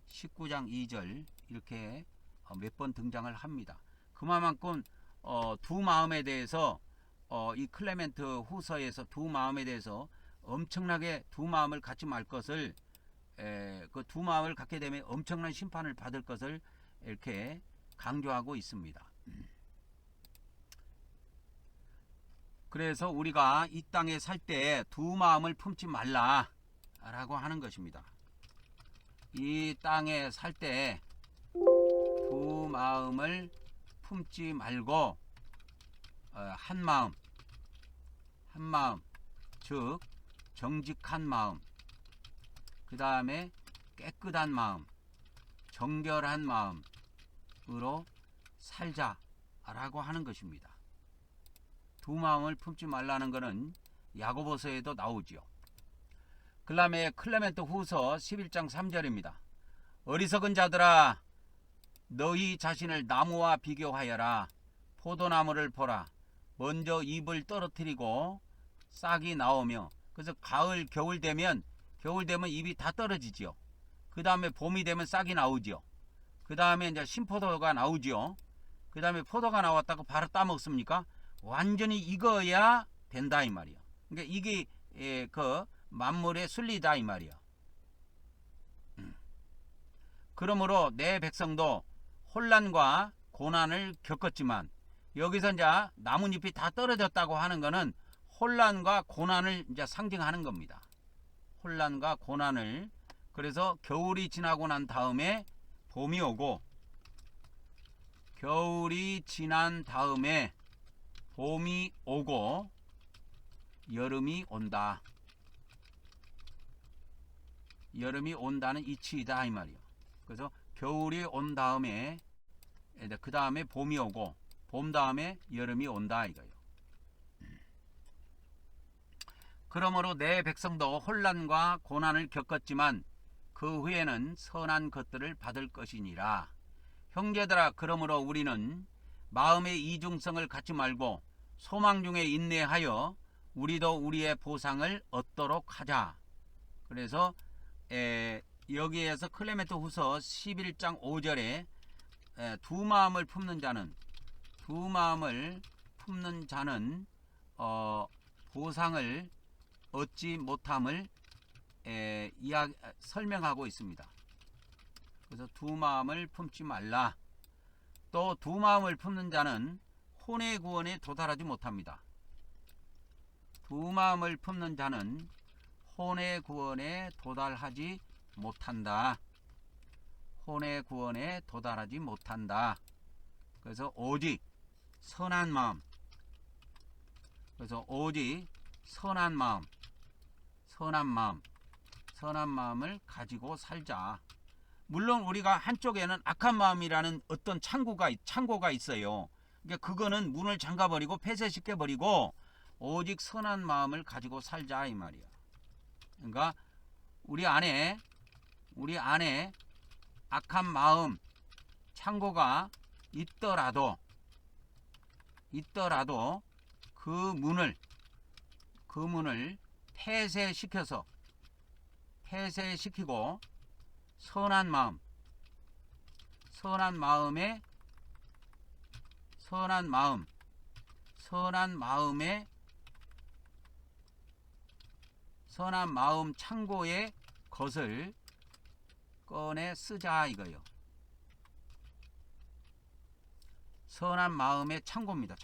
A: 19장 2절 이렇게 몇 번 등장을 합니다. 그만큼 두 마음에 대해서 이 클레멘트 후서에서 두 마음에 대해서 엄청나게 두 마음을 갖지 말 것을 그 두 마음을 갖게 되면 엄청난 심판을 받을 것을 이렇게 강조하고 있습니다. 그래서 우리가 이 땅에 살 때 두 마음을 품지 말라라고 하는 것입니다. 이 땅에 살 때 두 마음을 품지 말고 한 마음, 즉 정직한 마음, 그 다음에 깨끗한 마음, 정결한 마음으로 살자라고 하는 것입니다. 두 마음을 품지 말라는 것은 야고보서에도 나오지요. 그 다음에 클레멘트 후서 11장 3절입니다. 어리석은 자들아, 너희 자신을 나무와 비교하여라. 포도나무를 보라. 먼저 잎을 떨어뜨리고 싹이 나오며, 그래서 가을, 겨울 되면 잎이 다 떨어지지요. 그 다음에 봄이 되면 싹이 나오지요. 그 다음에 이제 신포도가 나오지요. 그 다음에 포도가 나왔다고 바로 따먹습니까? 완전히 익어야 된다 이 말이야. 그러니까 이게 그 만물의 순리다 이 말이야. 그러므로 내 백성도 혼란과 고난을 겪었지만, 여기서 이제 나뭇잎이 다 떨어졌다고 하는 것은 혼란과 고난을 이제 상징하는 겁니다. 혼란과 고난을. 그래서 겨울이 지나고 난 다음에 봄이 오고, 겨울이 지난 다음에 봄이 오고 여름이 온다. 여름이 온다는 이치이다 이 말이요. 그래서 겨울이 온 다음에 그 다음에 봄이 오고 봄 다음에 여름이 온다 이거요. 그러므로 내 백성도 혼란과 고난을 겪었지만 그 후에는 선한 것들을 받을 것이니라. 형제들아, 그러므로 우리는 마음의 이중성을 갖지 말고 소망 중에 인내하여 우리도 우리의 보상을 얻도록 하자. 그래서 여기에서 클레멘트 후서 11장 5절에 두 마음을 품는 자는 보상을 얻지 못함을 설명하고 있습니다. 그래서 두 마음을 품지 말라. 또 두 마음을 품는 자는 혼의 구원에 도달하지 못합니다. 두 마음을 품는 자는 혼의 구원에 도달하지 못한다. 혼의 구원에 도달하지 못한다. 그래서 오직 선한 마음. 그래서 오직 선한 마음을 가지고 살자. 물론 우리가 한쪽에는 악한 마음이라는 어떤 창고가 있어요. 그러니까 그거는 문을 잠가버리고 폐쇄시켜버리고 오직 선한 마음을 가지고 살자 이 말이야. 그러니까 우리 안에 악한 마음 창고가 있더라도 그 문을 폐쇄시키고 선한 마음 창고의 것을 꺼내 쓰자 이거요. 선한 마음의 창고입니다.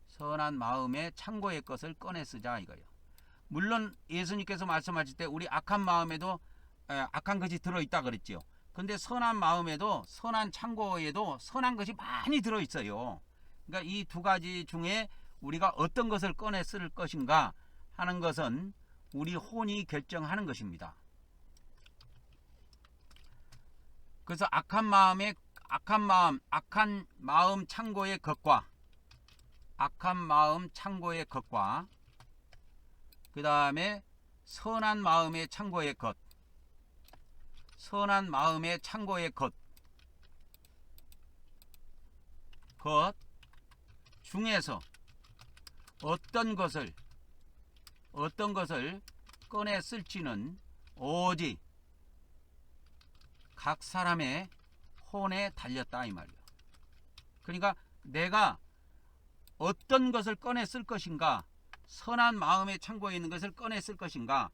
A: 선한 마음의 창고의 것을 꺼내 쓰자 이거요. 물론 예수님께서 말씀하실 때 우리 악한 마음에도 악한 것이 들어있다 그랬지요. 근데 선한 마음에도 선한 창고에도 선한 것이 많이 들어있어요. 그러니까 이 두 가지 중에 우리가 어떤 것을 꺼내 쓸 것인가 하는 것은 우리 혼이 결정하는 것입니다. 그래서 악한 마음 창고의 것과 그 다음에 선한 마음의 창고의 것 중에서 어떤 것을 꺼내 쓸지는 오직 각 사람의 혼에 달렸다 이 말이에요. 그러니까 내가 어떤 것을 꺼내 쓸 것인가, 선한 마음의 창고에 있는 것을 꺼내 쓸 것인가,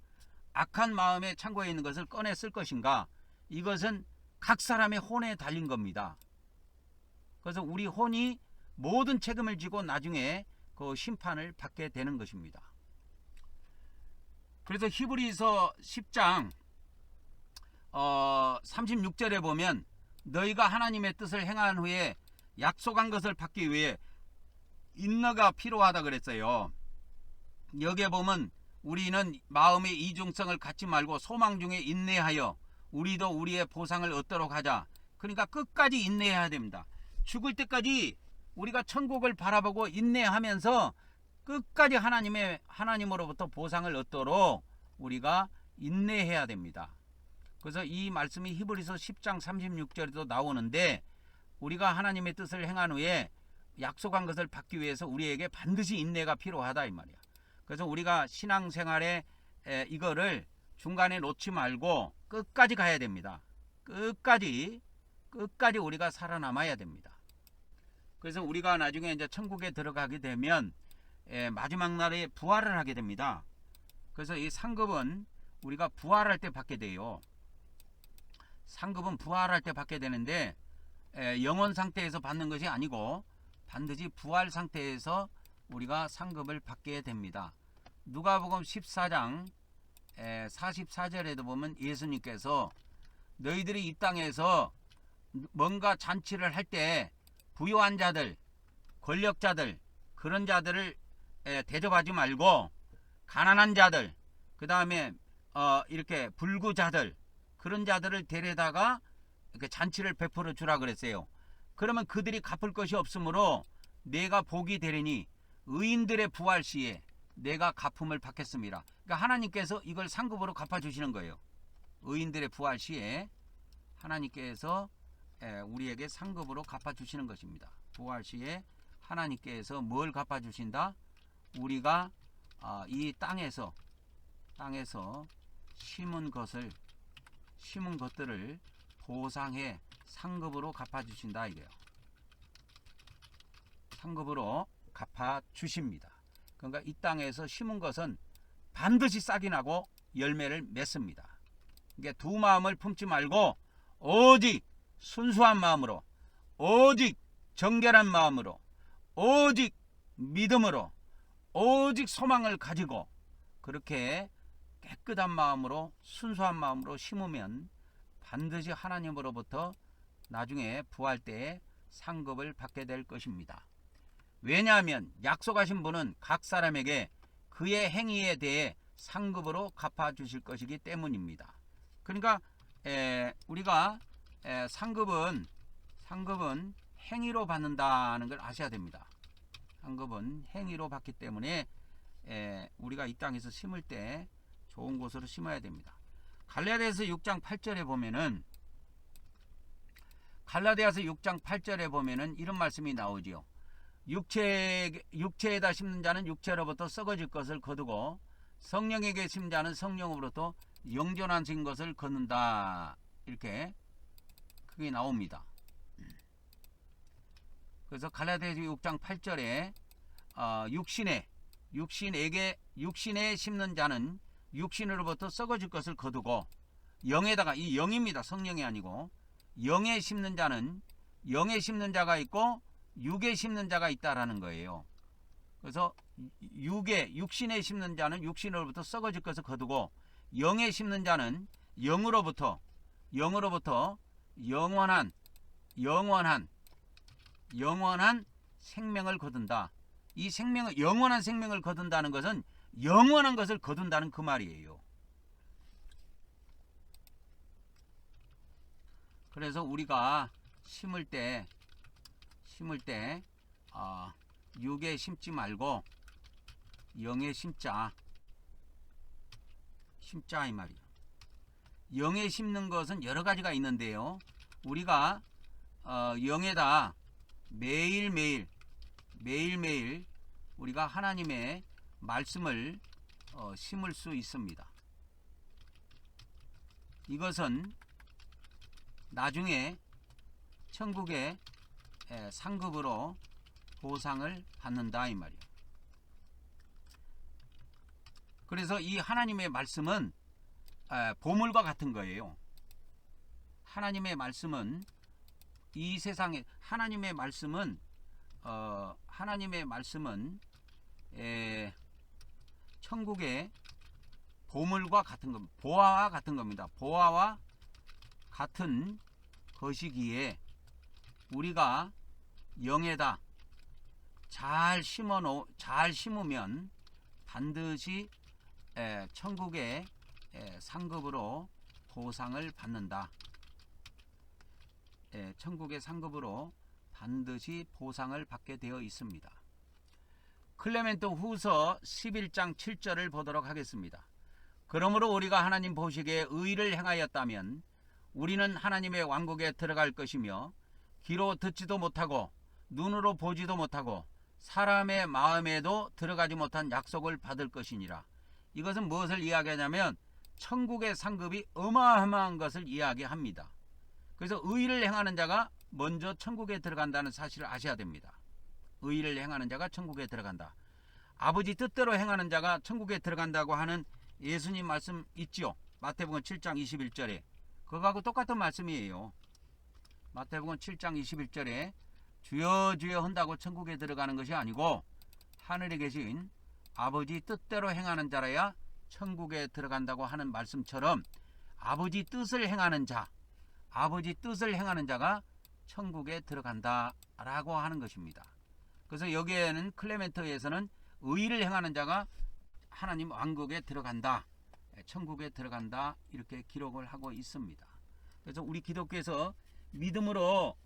A: 악한 마음의 창고에 있는 것을 꺼내 쓸 것인가, 이것은 각 사람의 혼에 달린 겁니다. 그래서 우리 혼이 모든 책임을 지고 나중에 그 심판을 받게 되는 것입니다. 그래서 히브리서 10장 36절에 보면 너희가 하나님의 뜻을 행한 후에 약속한 것을 받기 위해 인내가 필요하다 그랬어요. 여기에 보면 우리는 마음의 이중성을 갖지 말고 소망 중에 인내하여 우리도 우리의 보상을 얻도록 하자. 그러니까 끝까지 인내해야 됩니다. 죽을 때까지 우리가 천국을 바라보고 인내하면서 끝까지 하나님으로부터 보상을 얻도록 우리가 인내해야 됩니다. 그래서 이 말씀이 히브리서 10장 36절에도 나오는데 우리가 하나님의 뜻을 행한 후에 약속한 것을 받기 위해서 우리에게 반드시 인내가 필요하다 이 말이야. 그래서 우리가 신앙생활에 이거를 중간에 놓지 말고 끝까지 가야 됩니다. 끝까지 우리가 살아남아야 됩니다. 그래서 우리가 나중에 이제 천국에 들어가게 되면 마지막 날에 부활을 하게 됩니다. 그래서 이 상급은 우리가 부활할 때 받게 돼요. 상급은 부활할 때 받게 되는데 영원 상태에서 받는 것이 아니고 반드시 부활 상태에서 우리가 상급을 받게 됩니다. 누가복음 14장 44절에도 보면 예수님께서 너희들이 이 땅에서 뭔가 잔치를 할 때 부유한 자들, 권력자들, 그런 자들을 대접하지 말고 가난한 자들, 그 다음에 이렇게 불구자들, 그런 자들을 데려다가 이렇게 잔치를 베풀어 주라 그랬어요. 그러면 그들이 갚을 것이 없으므로 내가 복이 되리니 의인들의 부활 시에 내가 갚음을 받겠습니다. 그러니까 하나님께서 이걸 상급으로 갚아주시는 거예요. 의인들의 부활 시에 하나님께서 우리에게 상급으로 갚아주시는 것입니다. 부활 시에 하나님께서 뭘 갚아주신다? 우리가 이 땅에서 심은 것들을 보상해 상급으로 갚아주신다 이거예요. 상급으로 갚아주십니다. 그러니까 이 땅에서 심은 것은 반드시 싹이 나고 열매를 맺습니다. 그러니까 두 마음을 품지 말고 오직 순수한 마음으로, 오직 정결한 마음으로, 오직 믿음으로, 오직 소망을 가지고 그렇게 깨끗한 마음으로, 순수한 마음으로 심으면 반드시 하나님으로부터 나중에 부활 때에 상급을 받게 될 것입니다. 왜냐하면 약속하신 분은 각 사람에게 그의 행위에 대해 상급으로 갚아주실 것이기 때문입니다. 그러니까 우리가 상급은 행위로 받는다는 걸 아셔야 됩니다. 상급은 행위로 받기 때문에 우리가 이 땅에서 심을 때 좋은 곳으로 심어야 됩니다. 갈라디아서 6장 8절에 보면은 이런 말씀이 나오지요. 육체에다 심는 자는 육체로부터 썩어질 것을 거두고 성령에게 심는 자는 성령으로부터 영존하신 것을 거둔다. 이렇게 그게 나옵니다. 그래서 갈라디아서 6장 8절에 육신에 심는 자는 육신으로부터 썩어질 것을 거두고 영에다가, 이 영입니다. 성령이 아니고, 영에 심는 자는 영에 심는 자가 있고 육에 심는 자가 있다라는 거예요. 그래서 육신에 심는 자는 육신으로부터 썩어질 것을 거두고 영에 심는 자는 영으로부터 영원한 생명을 거둔다. 이 영원한 생명을 거둔다는 것은 영원한 것을 거둔다는 그 말이에요. 그래서 우리가 심을 때 육에 심지 말고 영에 심자 이 말이에요. 영에 심는 것은 여러 가지가 있는데요. 우리가 영에다 매일매일 우리가 하나님의 말씀을 심을 수 있습니다. 이것은 나중에 천국의 상급으로 보상을 받는다 이 말이에요. 그래서 이 하나님의 말씀은 보물과 같은 거예요. 하나님의 말씀은 이 세상에 하나님의 말씀은 천국의 보물과 같은 겁니다. 보화와 같은 겁니다. 보화와 같은 것이기에 우리가 영에다 잘 심으면 반드시 천국의 상급으로 보상을 받는다. 천국의 상급으로 반드시 보상을 받게 되어 있습니다. 클레멘토 후서 11장 7절을 보도록 하겠습니다. 그러므로 우리가 하나님 보시기에 의를 행하였다면 우리는 하나님의 왕국에 들어갈 것이며 귀로 듣지도 못하고 눈으로 보지도 못하고 사람의 마음에도 들어가지 못한 약속을 받을 것이니라. 이것은 무엇을 이야기하냐면 천국의 상급이 어마어마한 것을 이야기합니다. 그래서 의를 행하는 자가 먼저 천국에 들어간다는 사실을 아셔야 됩니다. 의를 행하는 자가 천국에 들어간다. 아버지 뜻대로 행하는 자가 천국에 들어간다고 하는 예수님 말씀 있죠. 마태복음 7장 21절에 그거하고 똑같은 말씀이에요. 마태복음 7장 21절에 주여 주여 한다고 천국에 들어가는 것이 아니고 하늘에 계신 아버지 뜻대로 행하는 자라야 천국에 들어간다고 하는 말씀처럼 아버지 뜻을 행하는 자가 천국에 들어간다라고 하는 것입니다. 그래서 여기에는 클레멘트에서는 의를 행하는 자가 하나님 왕국에 들어간다, 천국에 들어간다 이렇게 기록을 하고 있습니다. 그래서 우리 기독교에서 믿음으로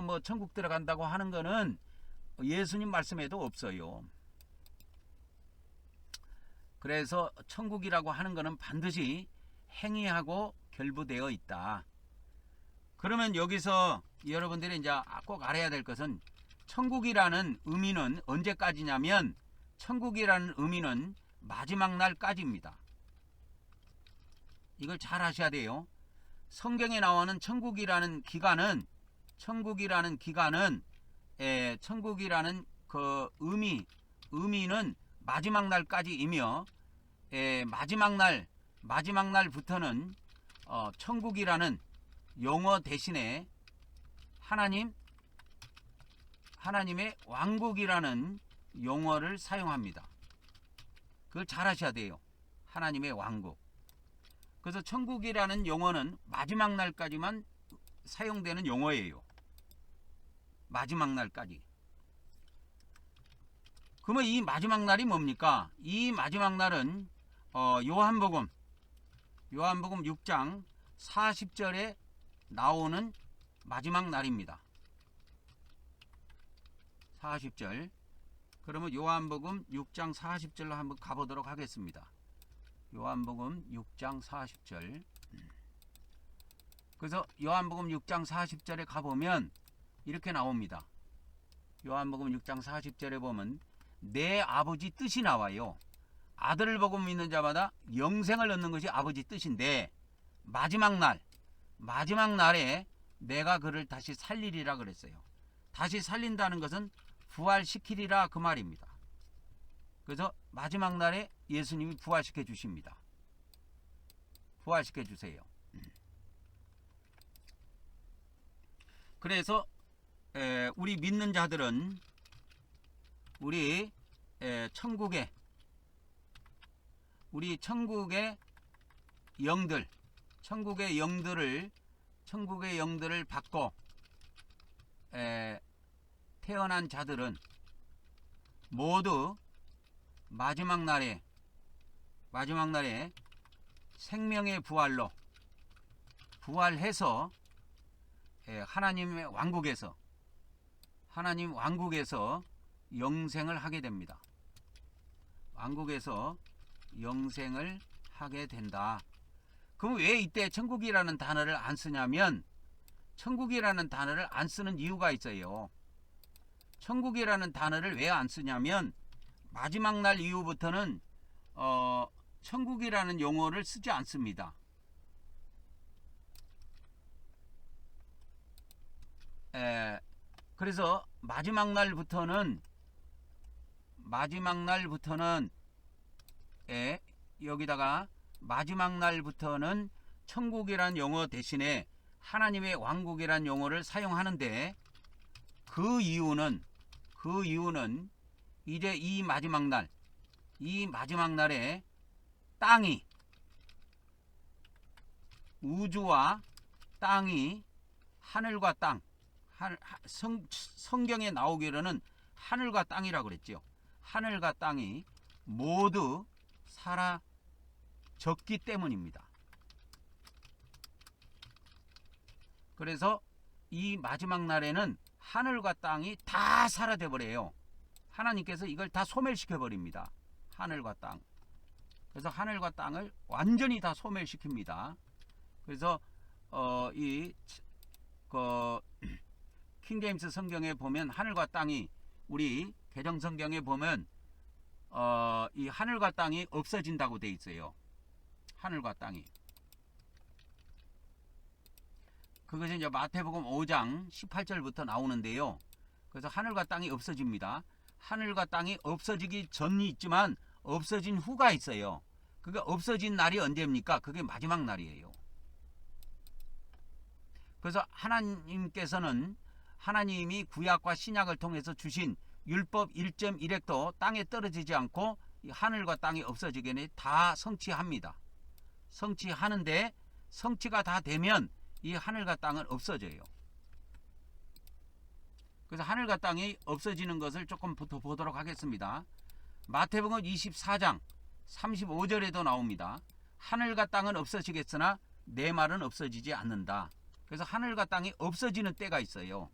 A: 뭐 천국 들어간다고 하는 거는 예수님 말씀에도 없어요. 그래서 천국이라고 하는 것은 반드시 행위하고 결부되어 있다. 그러면 여기서 여러분들이 이제 꼭 알아야 될 것은 천국이라는 의미는 언제까지냐면 천국이라는 의미는 마지막 날까지입니다. 이걸 잘 아셔야 돼요. 성경에 나오는 천국이라는 기간은 천국이라는 그 의미는 마지막 날까지이며 마지막 날부터는 천국이라는 용어 대신에 하나님의 왕국이라는 용어를 사용합니다. 그걸 잘 아셔야 돼요. 하나님의 왕국. 그래서 천국이라는 용어는 마지막 날까지만 사용되는 용어예요. 마지막 날까지. 그러면 이 마지막 날이 뭡니까? 이 마지막 날은 요한복음 6장 40절에 나오는 마지막 날입니다. 40절. 그러면 요한복음 6장 40절로 한번 가보도록 하겠습니다. 요한복음 6장 40절. 그래서 요한복음 6장 40절에 가보면 이렇게 나옵니다. 요한복음 6장 40절에 보면 내 아버지 뜻이 나와요. 아들을 보고 믿는 자마다 영생을 얻는 것이 아버지 뜻인데 마지막 날에 내가 그를 다시 살리리라 그랬어요. 다시 살린다는 것은 부활시키리라 그 말입니다. 그래서 마지막 날에 예수님이 부활시켜 주십니다. 부활시켜 주세요. 그래서 우리 믿는 자들은 우리 천국의 영들을 받고 태어난 자들은 모두 마지막 날에 생명의 부활해서 하나님 왕국에서 영생을 하게 됩니다. 왕국에서 영생을 하게 된다. 그럼 왜 이때 천국이라는 단어를 안 쓰냐면 천국이라는 단어를 안 쓰는 이유가 있어요. 천국이라는 단어를 왜 안 쓰냐면 마지막 날 이후부터는 천국이라는 용어를 쓰지 않습니다. 그래서 마지막 날부터는 여기다가 마지막 날부터는 천국이란 용어 대신에 하나님의 왕국이란 용어를 사용하는데 그 이유는 이제 이 마지막 날에 땅이 우주와 땅이 하늘과 땅 성경에 나오기로는 하늘과 땅이라고 그랬죠. 하늘과 땅이 모두 사라졌기 때문입니다. 그래서 이 마지막 날에는 하늘과 땅이 다 사라져 버려요. 하나님께서 이걸 다 소멸시켜 버립니다. 하늘과 땅. 그래서 하늘과 땅을 완전히 다 소멸시킵니다. 그래서 킹제임스 성경에 보면 하늘과 땅이 우리 개정 성경에 보면 이 하늘과 땅이 없어진다고 돼 있어요. 하늘과 땅이. 그것이 이제 마태복음 5장 18절부터 나오는데요. 그래서 하늘과 땅이 없어집니다. 하늘과 땅이 없어지기 전이 있지만 없어진 후가 있어요. 그게 없어진 날이 언제입니까? 그게 마지막 날이에요. 그래서 하나님께서는 하나님이 구약과 신약을 통해서 주신 율법 1.1획도 땅에 떨어지지 않고 하늘과 땅이 없어지기 전에 다 성취합니다. 성취하는데 성취가 다 되면 이 하늘과 땅은 없어져요. 그래서 하늘과 땅이 없어지는 것을 조금 더 보도록 하겠습니다. 마태복음 24장 35절에도 나옵니다. 하늘과 땅은 없어지겠으나 내 말은 없어지지 않는다. 그래서 하늘과 땅이 없어지는 때가 있어요.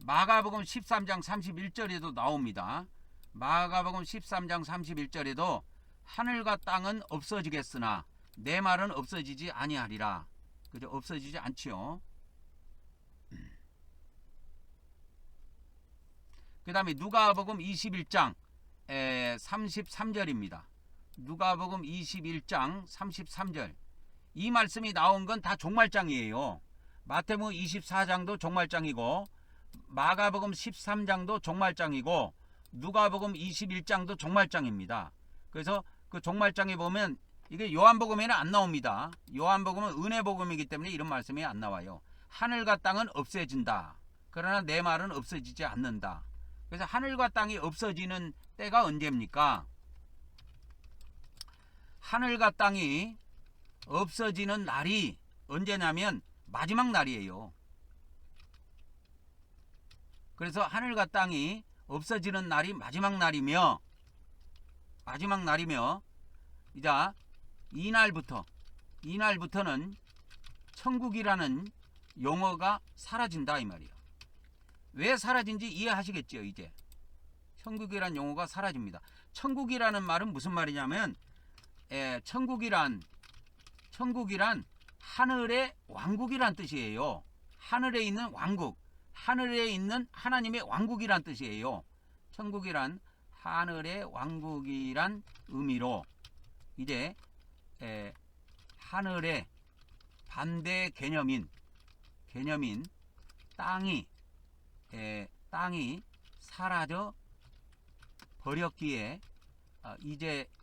A: 마가복음 13장 31절에도 나옵니다. 마가복음 13장 31절에도 하늘과 땅은 없어지겠으나 내 말은 없어지지 아니하리라. 그죠? 없어지지 않지요. 그 다음에 누가복음 21장 33절입니다. 누가복음 21장 33절. 이 말씀이 나온 건 다 종말장이에요. 마태복음 24장도 종말장이고 마가복음 13장도 종말장이고 누가복음 21장도 종말장입니다. 그래서 그 종말장에 보면 이게 요한복음에는 안 나옵니다. 요한복음은 은혜복음이기 때문에 이런 말씀이 안 나와요. 하늘과 땅은 없어진다. 그러나 내 말은 없어지지 않는다. 그래서 하늘과 땅이 없어지는 때가 언제입니까? 하늘과 땅이 없어지는 날이 언제냐면 마지막 날이에요. 그래서 하늘과 땅이 없어지는 날이 마지막 날이며 이제 이날부터는 천국이라는 용어가 사라진다 이 말이에요. 왜 사라진지 이해하시겠죠. 이제 천국이란 용어가 사라집니다. 천국이라는 말은 무슨 말이냐면 천국이란 하늘의 왕국이란 뜻이에요. 하늘에 있는 왕국, 하늘에 있는 하나님의 왕국이란 뜻이에요. 천국이란 하늘의 왕국이란 의미로 이제 하늘의 반대 개념인 땅이 사라져 버렸기에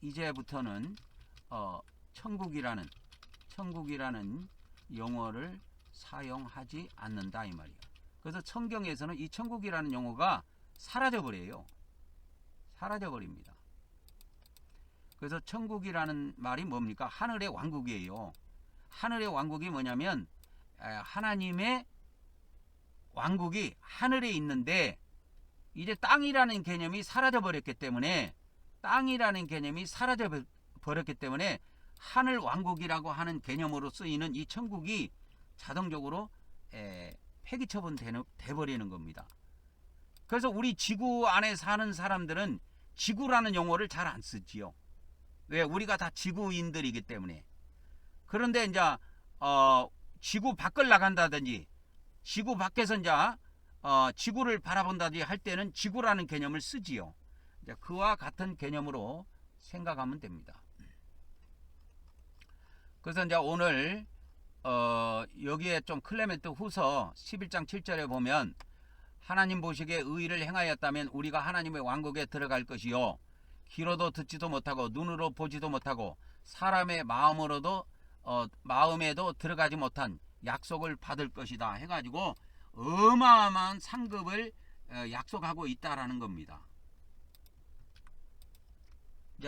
A: 이제부터는 천국이라는 용어를 사용하지 않는다 이 말이에요. 그래서 성경에서는 이 천국이라는 용어가 사라져 버립니다. 그래서 천국이라는 말이 뭡니까? 하늘의 왕국이에요. 하늘의 왕국이 뭐냐면 하나님의 왕국이 하늘에 있는데 이제 땅이라는 개념이 사라져 버렸기 때문에 하늘 왕국이라고 하는 개념으로 쓰이는 이 천국이 자동적으로 폐기 처분돼버리는 겁니다. 그래서 우리 지구 안에 사는 사람들은 지구라는 용어를 잘 안 쓰지요. 왜? 우리가 다 지구인들이기 때문에. 그런데 이제 지구 밖을 나간다든지 지구 밖에서 이제 지구를 바라본다든지 할 때는 지구라는 개념을 쓰지요. 이제 그와 같은 개념으로 생각하면 됩니다. 그래서 이제 오늘 여기에 좀 클레멘트 후서 11장 7절에 보면 하나님 보시기에 의의를 행하였다면 우리가 하나님의 왕국에 들어갈 것이요 귀로도 듣지도 못하고 눈으로 보지도 못하고 사람의 마음에도 들어가지 못한 약속을 받을 것이다 해가지고 어마어마한 상급을 약속하고 있다라는 겁니다.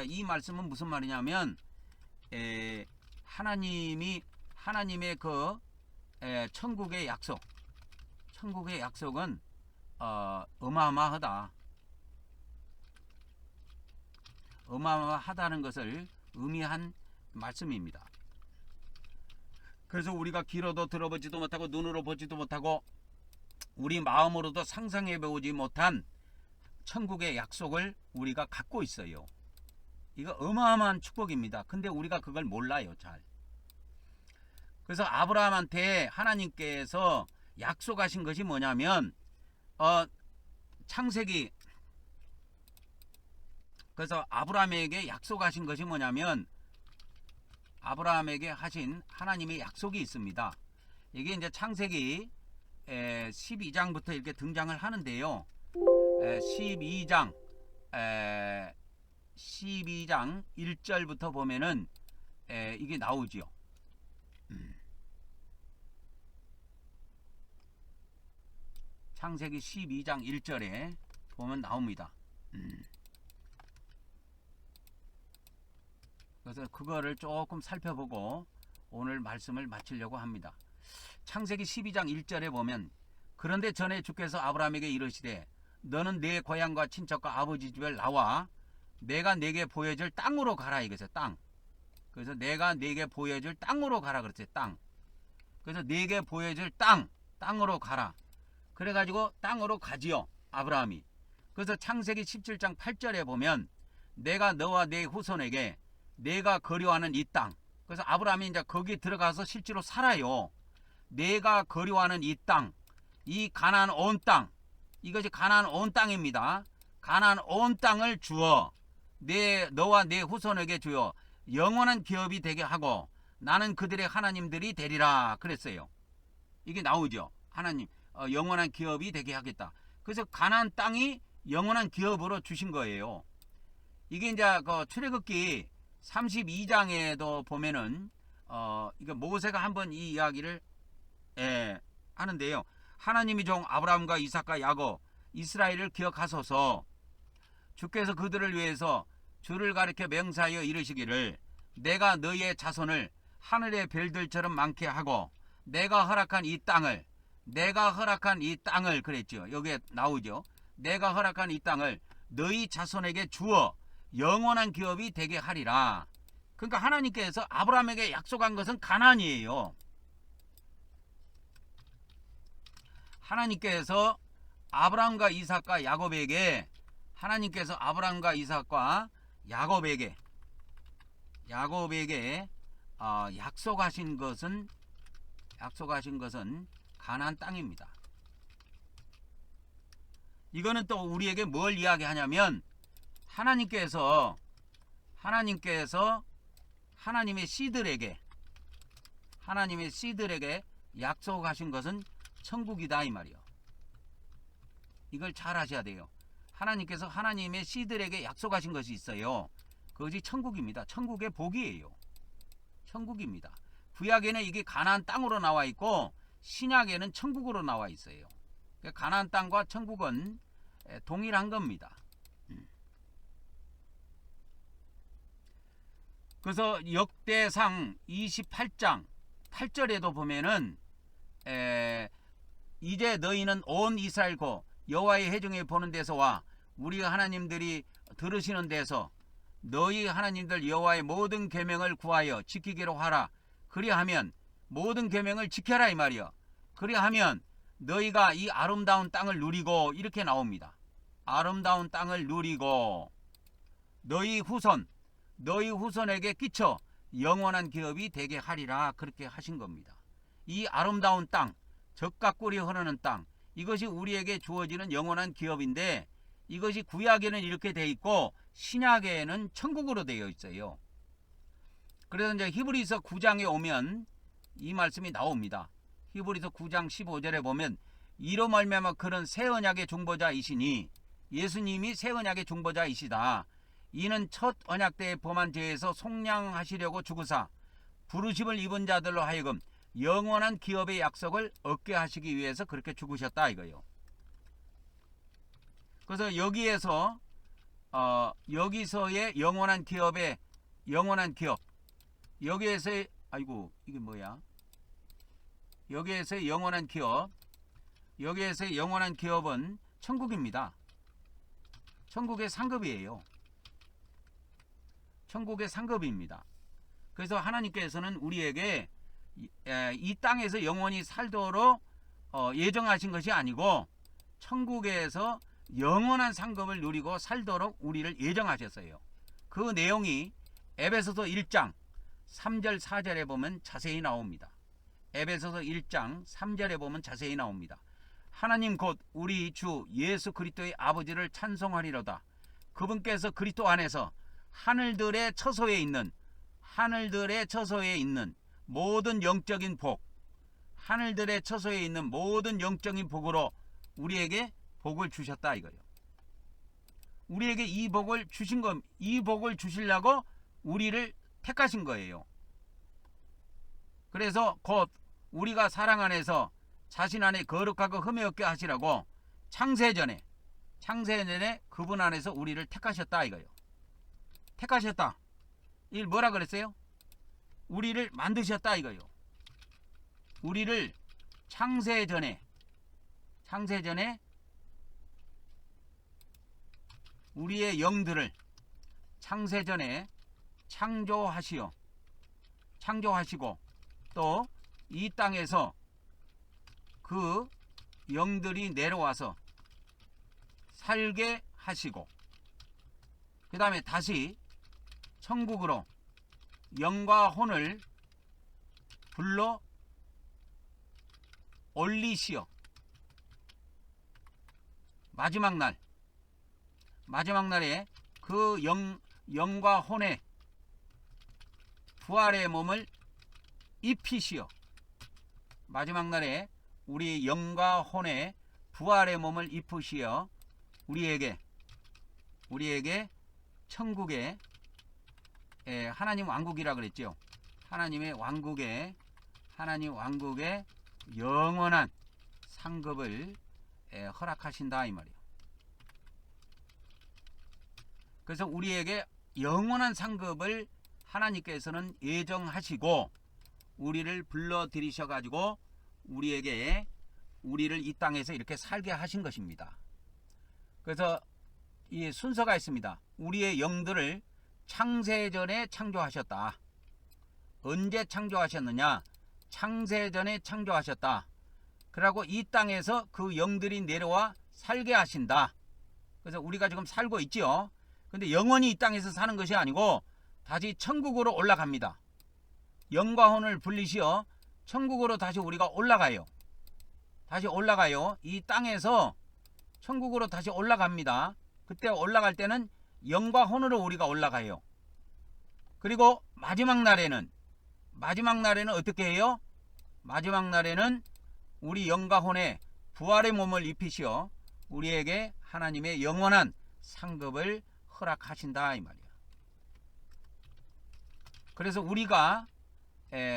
A: 이 말씀은 무슨 말이냐면 하나님의 그 천국의 약속은 어마어마하다는 것을 의미한 말씀입니다. 그래서 우리가 귀로도 들어보지도 못하고 눈으로 보지도 못하고 우리 마음으로도 상상해 보지 못한 천국의 약속을 우리가 갖고 있어요. 이거 어마어마한 축복입니다. 근데 우리가 그걸 몰라요, 잘. 그래서 아브라함한테 하나님께서 약속하신 것이 뭐냐면 창세기 그래서 아브라함에게 약속하신 것이 뭐냐면 아브라함에게 하신 하나님의 약속이 있습니다. 이게 이제 창세기 12장부터 이렇게 등장을 하는데요. 12장 1절부터 보면은 이게 나오지요. 창세기 12장 1절에 보면 나옵니다. 그래서 그거를 조금 살펴보고 오늘 말씀을 마치려고 합니다. 창세기 12장 1절에 보면 그런데 전에 주께서 아브라함에게 이르시되 너는 네 고향과 친척과 아버지 집을 나와 내가 네게 보여줄 땅으로 가라 이거죠. 땅. 그래서 내가 네게 보여줄 땅으로 가라 그랬어요. 땅. 그래서 네게 보여줄 땅으로 가라. 그래가지고 땅으로 가지요. 아브라함이. 그래서 창세기 17장 8절에 보면 내가 너와 네 후손에게 내가 거류하는 이 땅. 그래서 아브라함이 이제 거기 들어가서 실제로 살아요. 내가 거류하는 이 땅, 이 가나안 온 땅, 이것이 가나안 온 땅입니다. 가나안 온 땅을 주어 너와 네 후손에게 주어 영원한 기업이 되게 하고 나는 그들의 하나님들이 되리라 그랬어요. 이게 나오죠. 하나님 영원한 기업이 되게 하겠다. 그래서 가나안 땅이 영원한 기업으로 주신 거예요. 이게 이제 그 출애굽기 32장에도 보면은 이거 모세가 한번 이 이야기를 하는데요. 하나님이 종 아브라함과 이삭과 야곱 이스라엘을 기억하소서. 주께서 그들을 위해서 주를 가리켜 명사하여 이르시기를 내가 너희의 자손을 하늘의 별들처럼 많게 하고 내가 허락한 이 땅을 그랬죠. 여기에 나오죠. 내가 허락한 이 땅을 너희 자손에게 주어 영원한 기업이 되게 하리라. 그러니까 하나님께서 아브라함에게 약속한 것은 가나안이에요. 하나님께서 아브라함과 이삭과 야곱에게 약속하신 것은 가나안 땅입니다. 이거는 또 우리에게 뭘 이야기하냐면 하나님께서 하나님의 씨들에게 약속하신 것은 천국이다 이 말이요. 이걸 잘 아셔야 돼요. 하나님께서 하나님의 씨들에게 약속하신 것이 있어요. 그것이 천국입니다. 천국의 복이에요. 천국입니다. 구약에는 이게 가나안 땅으로 나와 있고 신약에는 천국으로 나와 있어요. 가나안 땅과 천국은 동일한 겁니다. 그래서 역대상 28장 8절에도 보면은 이제 너희는 온 이스라엘 고 여호와의 회중에 보는 데서와 우리 하나님들이 들으시는 데서 너희 하나님들 여호와의 모든 계명을 구하여 지키기로 하라. 그리하면 모든 계명을 지켜라 이 말이요. 그리하면 너희가 이 아름다운 땅을 누리고 이렇게 나옵니다. 아름다운 땅을 누리고 너희 후손에게 끼쳐 영원한 기업이 되게 하리라 그렇게 하신 겁니다. 이 아름다운 땅, 젖과 꿀이 흐르는 땅, 이것이 우리에게 주어지는 영원한 기업인데 이것이 구약에는 이렇게 돼 있고 신약에는 천국으로 되어 있어요. 그래서 이제 히브리서 9장에 오면 이 말씀이 나옵니다. 히브리서 9장 15절에 보면 이로 말미암아 그런 새 언약의 중보자이시니 예수님이 새 언약의 중보자이시다. 이는 첫 언약 때의 범한 죄에서 속량하시려고 죽으사 부르심을 입은 자들로 하여금 영원한 기업의 약속을 얻게 하시기 위해서 그렇게 죽으셨다 이거요. 그래서 여기서의 영원한 기업 여기에서의 여기에서의 영원한 기업은 천국입니다. 천국의 상급이에요. 천국의 상급입니다. 그래서 하나님께서는 우리에게 이 땅에서 영원히 살도록 예정하신 것이 아니고 천국에서 영원한 상급을 누리고 살도록 우리를 예정하셨어요. 그 내용이 에베소서 1장 3절 4절에 보면 자세히 나옵니다. 에베소서 1장 3절에 보면 자세히 나옵니다. 하나님 곧 우리 주 예수 그리스도의 아버지를 찬송하리로다. 그분께서 그리스도 안에서 하늘들의 처소에 있는 모든 영적인 복, 하늘들의 처소에 있는 모든 영적인 복으로 우리에게 복을 주셨다 이거예요. 우리에게 이 복을 주시려고 우리를 택하신 거예요. 그래서 곧 우리가 사랑 안에서 자신 안에 거룩하고 흠이 없게 하시라고 창세전에 그분 안에서 우리를 택하셨다 이거예요. 택하셨다. 이걸 뭐라 그랬어요? 우리를 만드셨다 이거예요. 우리를 창세 전에 우리의 영들을 창세 전에 창조하시고 또 이 땅에서 그 영들이 내려와서 살게 하시고 그 다음에 다시 천국으로 영과 혼을 불러 올리시어 마지막 날에 그 영과 혼의 부활의 몸을 입히시어 마지막 날에 우리 영과 혼의 부활의 몸을 입히시어 우리에게 천국의 하나님 왕국이라 그랬죠. 하나님 왕국의 영원한 상급을 허락하신다 이 말이에요. 그래서 우리에게 영원한 상급을 하나님께서는 예정하시고 우리를 불러들이셔 가지고 우리를 이 땅에서 이렇게 살게 하신 것입니다. 그래서 이 순서가 있습니다. 우리의 영들을 창세전에 창조하셨다. 언제 창조하셨느냐? 창세전에 창조하셨다. 그리고 이 땅에서 그 영들이 내려와 살게 하신다. 그래서 우리가 지금 살고 있지요. 근데 영원히 이 땅에서 사는 것이 아니고 다시 천국으로 올라갑니다. 영과 혼을 분리시어 천국으로 다시 우리가 올라가요. 이 땅에서 천국으로 다시 올라갑니다. 그때 올라갈 때는 영과 혼으로 우리가 올라가요. 그리고 마지막 날에는 어떻게 해요? 마지막 날에는 우리 영과 혼의 부활의 몸을 입히시어 우리에게 하나님의 영원한 상급을 허락하신다 이 말이야. 그래서 우리가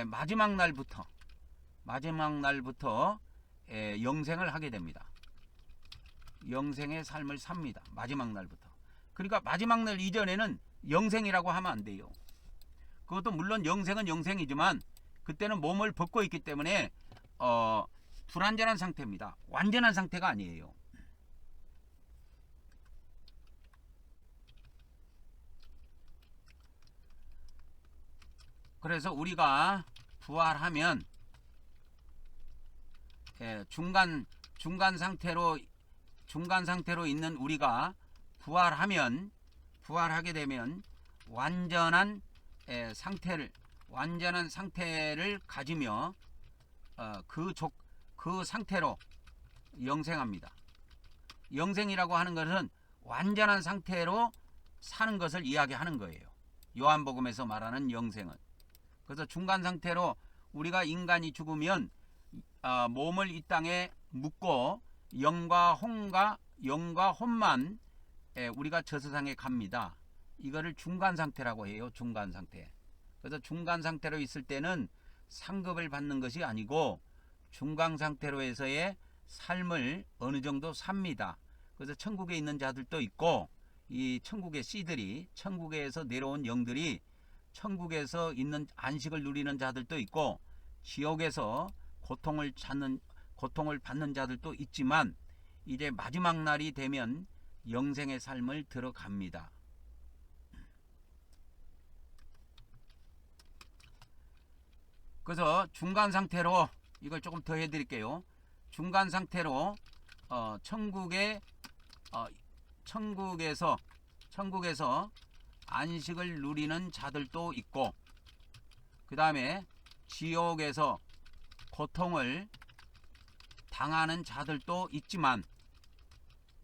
A: 마지막 날부터 영생을 하게 됩니다. 영생의 삶을 삽니다. 마지막 날부터. 그러니까 마지막 날 이전에는 영생이라고 하면 안 돼요. 그것도 물론 영생은 영생이지만 그때는 몸을 벗고 있기 때문에 불완전한 상태입니다. 완전한 상태가 아니에요. 그래서 우리가 부활하면 중간 상태로 있는 우리가 부활하게 되면 완전한 상태를 가지며 그 상태로 영생합니다. 영생이라고 하는 것은 완전한 상태로 사는 것을 이야기하는 거예요. 요한복음에서 말하는 영생은. 그래서 중간 상태로 우리가 인간이 죽으면 몸을 이 땅에 묻고 영과 혼만 우리가 저 세상에 갑니다. 이거를 중간 상태라고 해요. 중간 상태. 그래서 중간 상태로 있을 때는 상급을 받는 것이 아니고 중간 상태로에서의 삶을 어느 정도 삽니다. 그래서 천국에 있는 자들도 있고 이 천국의 씨들이 천국에서 내려온 영들이 천국에서 있는 안식을 누리는 자들도 있고 지옥에서 고통을 받는 자들도 있지만 이제 마지막 날이 되면 영생의 삶을 들어갑니다. 그래서 중간 상태로 이걸 조금 더 해드릴게요. 중간 상태로 천국에서 안식을 누리는 자들도 있고 그 다음에 지옥에서 고통을 당하는 자들도 있지만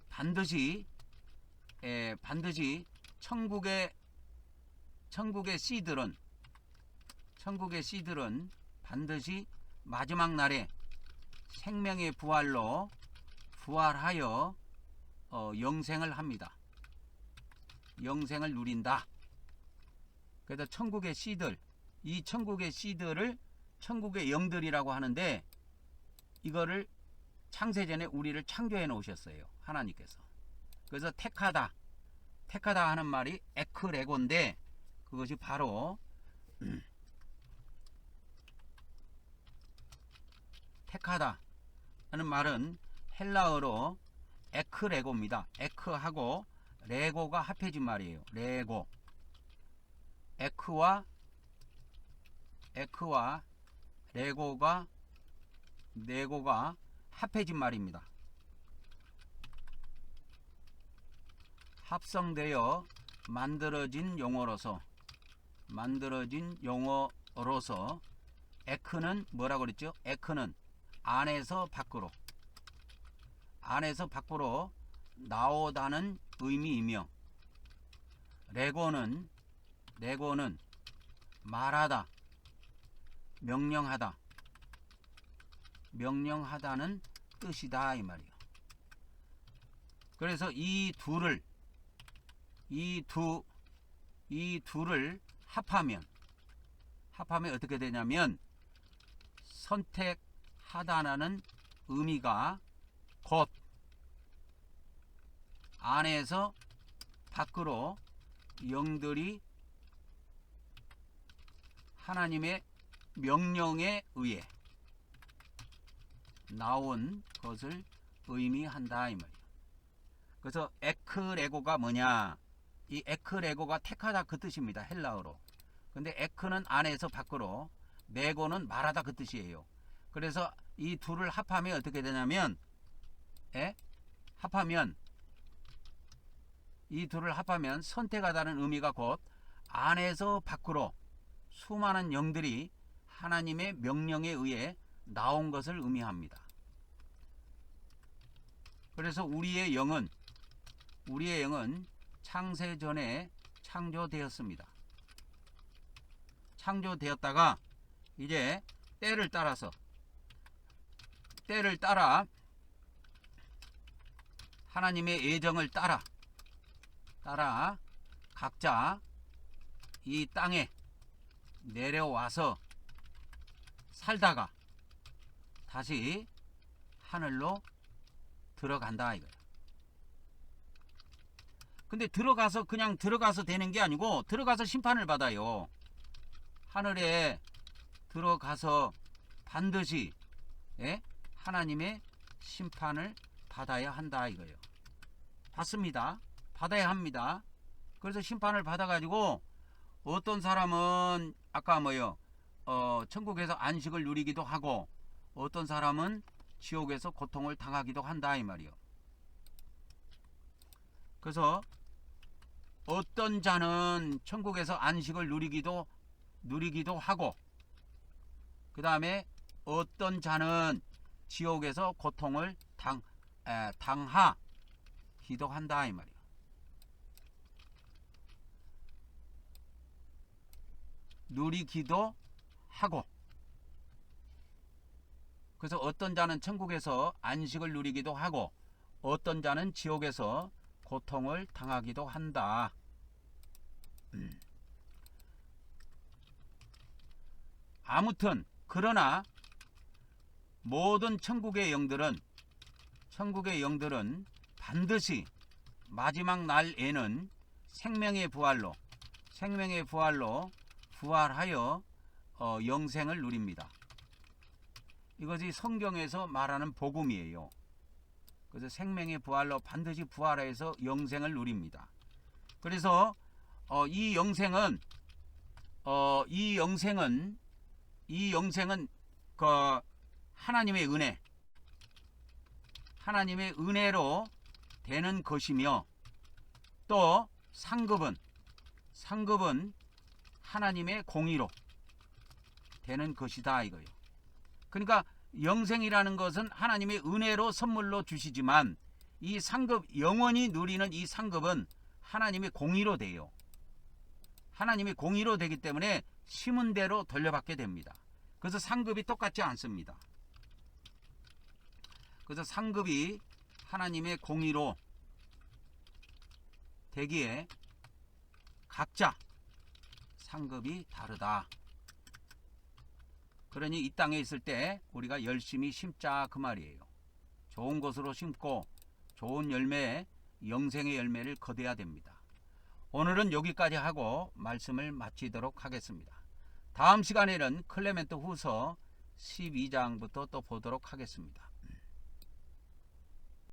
A: 반드시 천국의 씨들은 반드시 마지막 날에 생명의 부활하여 영생을 합니다. 영생을 누린다. 그래서 천국의 씨들, 이 천국의 씨들을 천국의 영들이라고 하는데 이거를 창세전에 우리를 창조해 놓으셨어요. 하나님께서. 그래서 택하다 하는 말이 에크레고인데 그것이 바로 택하다 하는 말은 헬라어로 에크레고입니다. 에크하고 레고가 합해진 말이에요. 레고. 에크와 레고가 합해진 말입니다. 합성되어 만들어진 용어로서 에크는 뭐라고 그랬죠? 에크는 안에서 밖으로 나오다는 의미이며, 레고는 말하다, 명령하다는 뜻이다 이 말이에요. 그래서 이 둘을 합하면 어떻게 되냐면, 선택하다라는 의미가 곧 안에서 밖으로 영들이 하나님의 명령에 의해 나온 것을 의미한다 이 말이에요. 그래서 에크레고가 뭐냐? 이 에크레고가 택하다 그 뜻입니다. 헬라어로. 근데 에크는 안에서 밖으로, 레고는 말하다 그 뜻이에요. 그래서 이 둘을 합하면 어떻게 되냐면, 이 둘을 합하면 선택하다는 의미가 곧 안에서 밖으로 수많은 영들이 하나님의 명령에 의해 나온 것을 의미합니다. 그래서 우리의 영은 창세전에 창조되었습니다. 창조되었다가 이제 때를 따라 하나님의 예정을 따라 각자 이 땅에 내려와서 살다가 다시 하늘로 들어간다 이거예요. 근데 그냥 들어가서 되는 게 아니고, 들어가서 심판을 받아요. 하늘에 들어가서 반드시 하나님의 심판을 받아야 한다 이거예요. 받아야 합니다. 그래서 심판을 받아가지고 어떤 사람은 아까 천국에서 안식을 누리기도 하고, 어떤 사람은 지옥에서 고통을 당하기도 한다 이 말이요. 그래서 어떤 자는 천국에서 안식을 누리기도 하고, 그 다음에 어떤 자는 지옥에서 고통을 당하기도 한다 이 말이요. 누리기도 하고. 그래서 어떤 자는 천국에서 안식을 누리기도 하고, 어떤 자는 지옥에서 고통을 당하기도 한다. 아무튼 그러나 모든 천국의 영들은 반드시 마지막 날에는 생명의 부활로 부활하여 영생을 누립니다. 이것이 성경에서 말하는 복음이에요. 그래서 생명의 부활로 반드시 부활해서 영생을 누립니다. 그래서 이 영생은 그 하나님의 은혜로 되는 것이며, 또 상급은 하나님의 공의로 되는 것이다 이거예요. 그러니까 영생이라는 것은 하나님의 은혜로 선물로 주시지만, 이 상급, 영원히 누리는 이 상급은 하나님의 공의로 돼요. 하나님의 공의로 되기 때문에 심은 대로 돌려받게 됩니다. 그래서 상급이 똑같지 않습니다. 그래서 상급이 하나님의 공의로 되기에 각자 상급이 다르다. 그러니 이 땅에 있을 때 우리가 열심히 심자 그 말이에요. 좋은 것으로 심고 좋은 열매, 영생의 열매를 거둬야 됩니다. 오늘은 여기까지 하고 말씀을 마치도록 하겠습니다. 다음 시간에는 클레멘트 후서 12장부터 또 보도록 하겠습니다.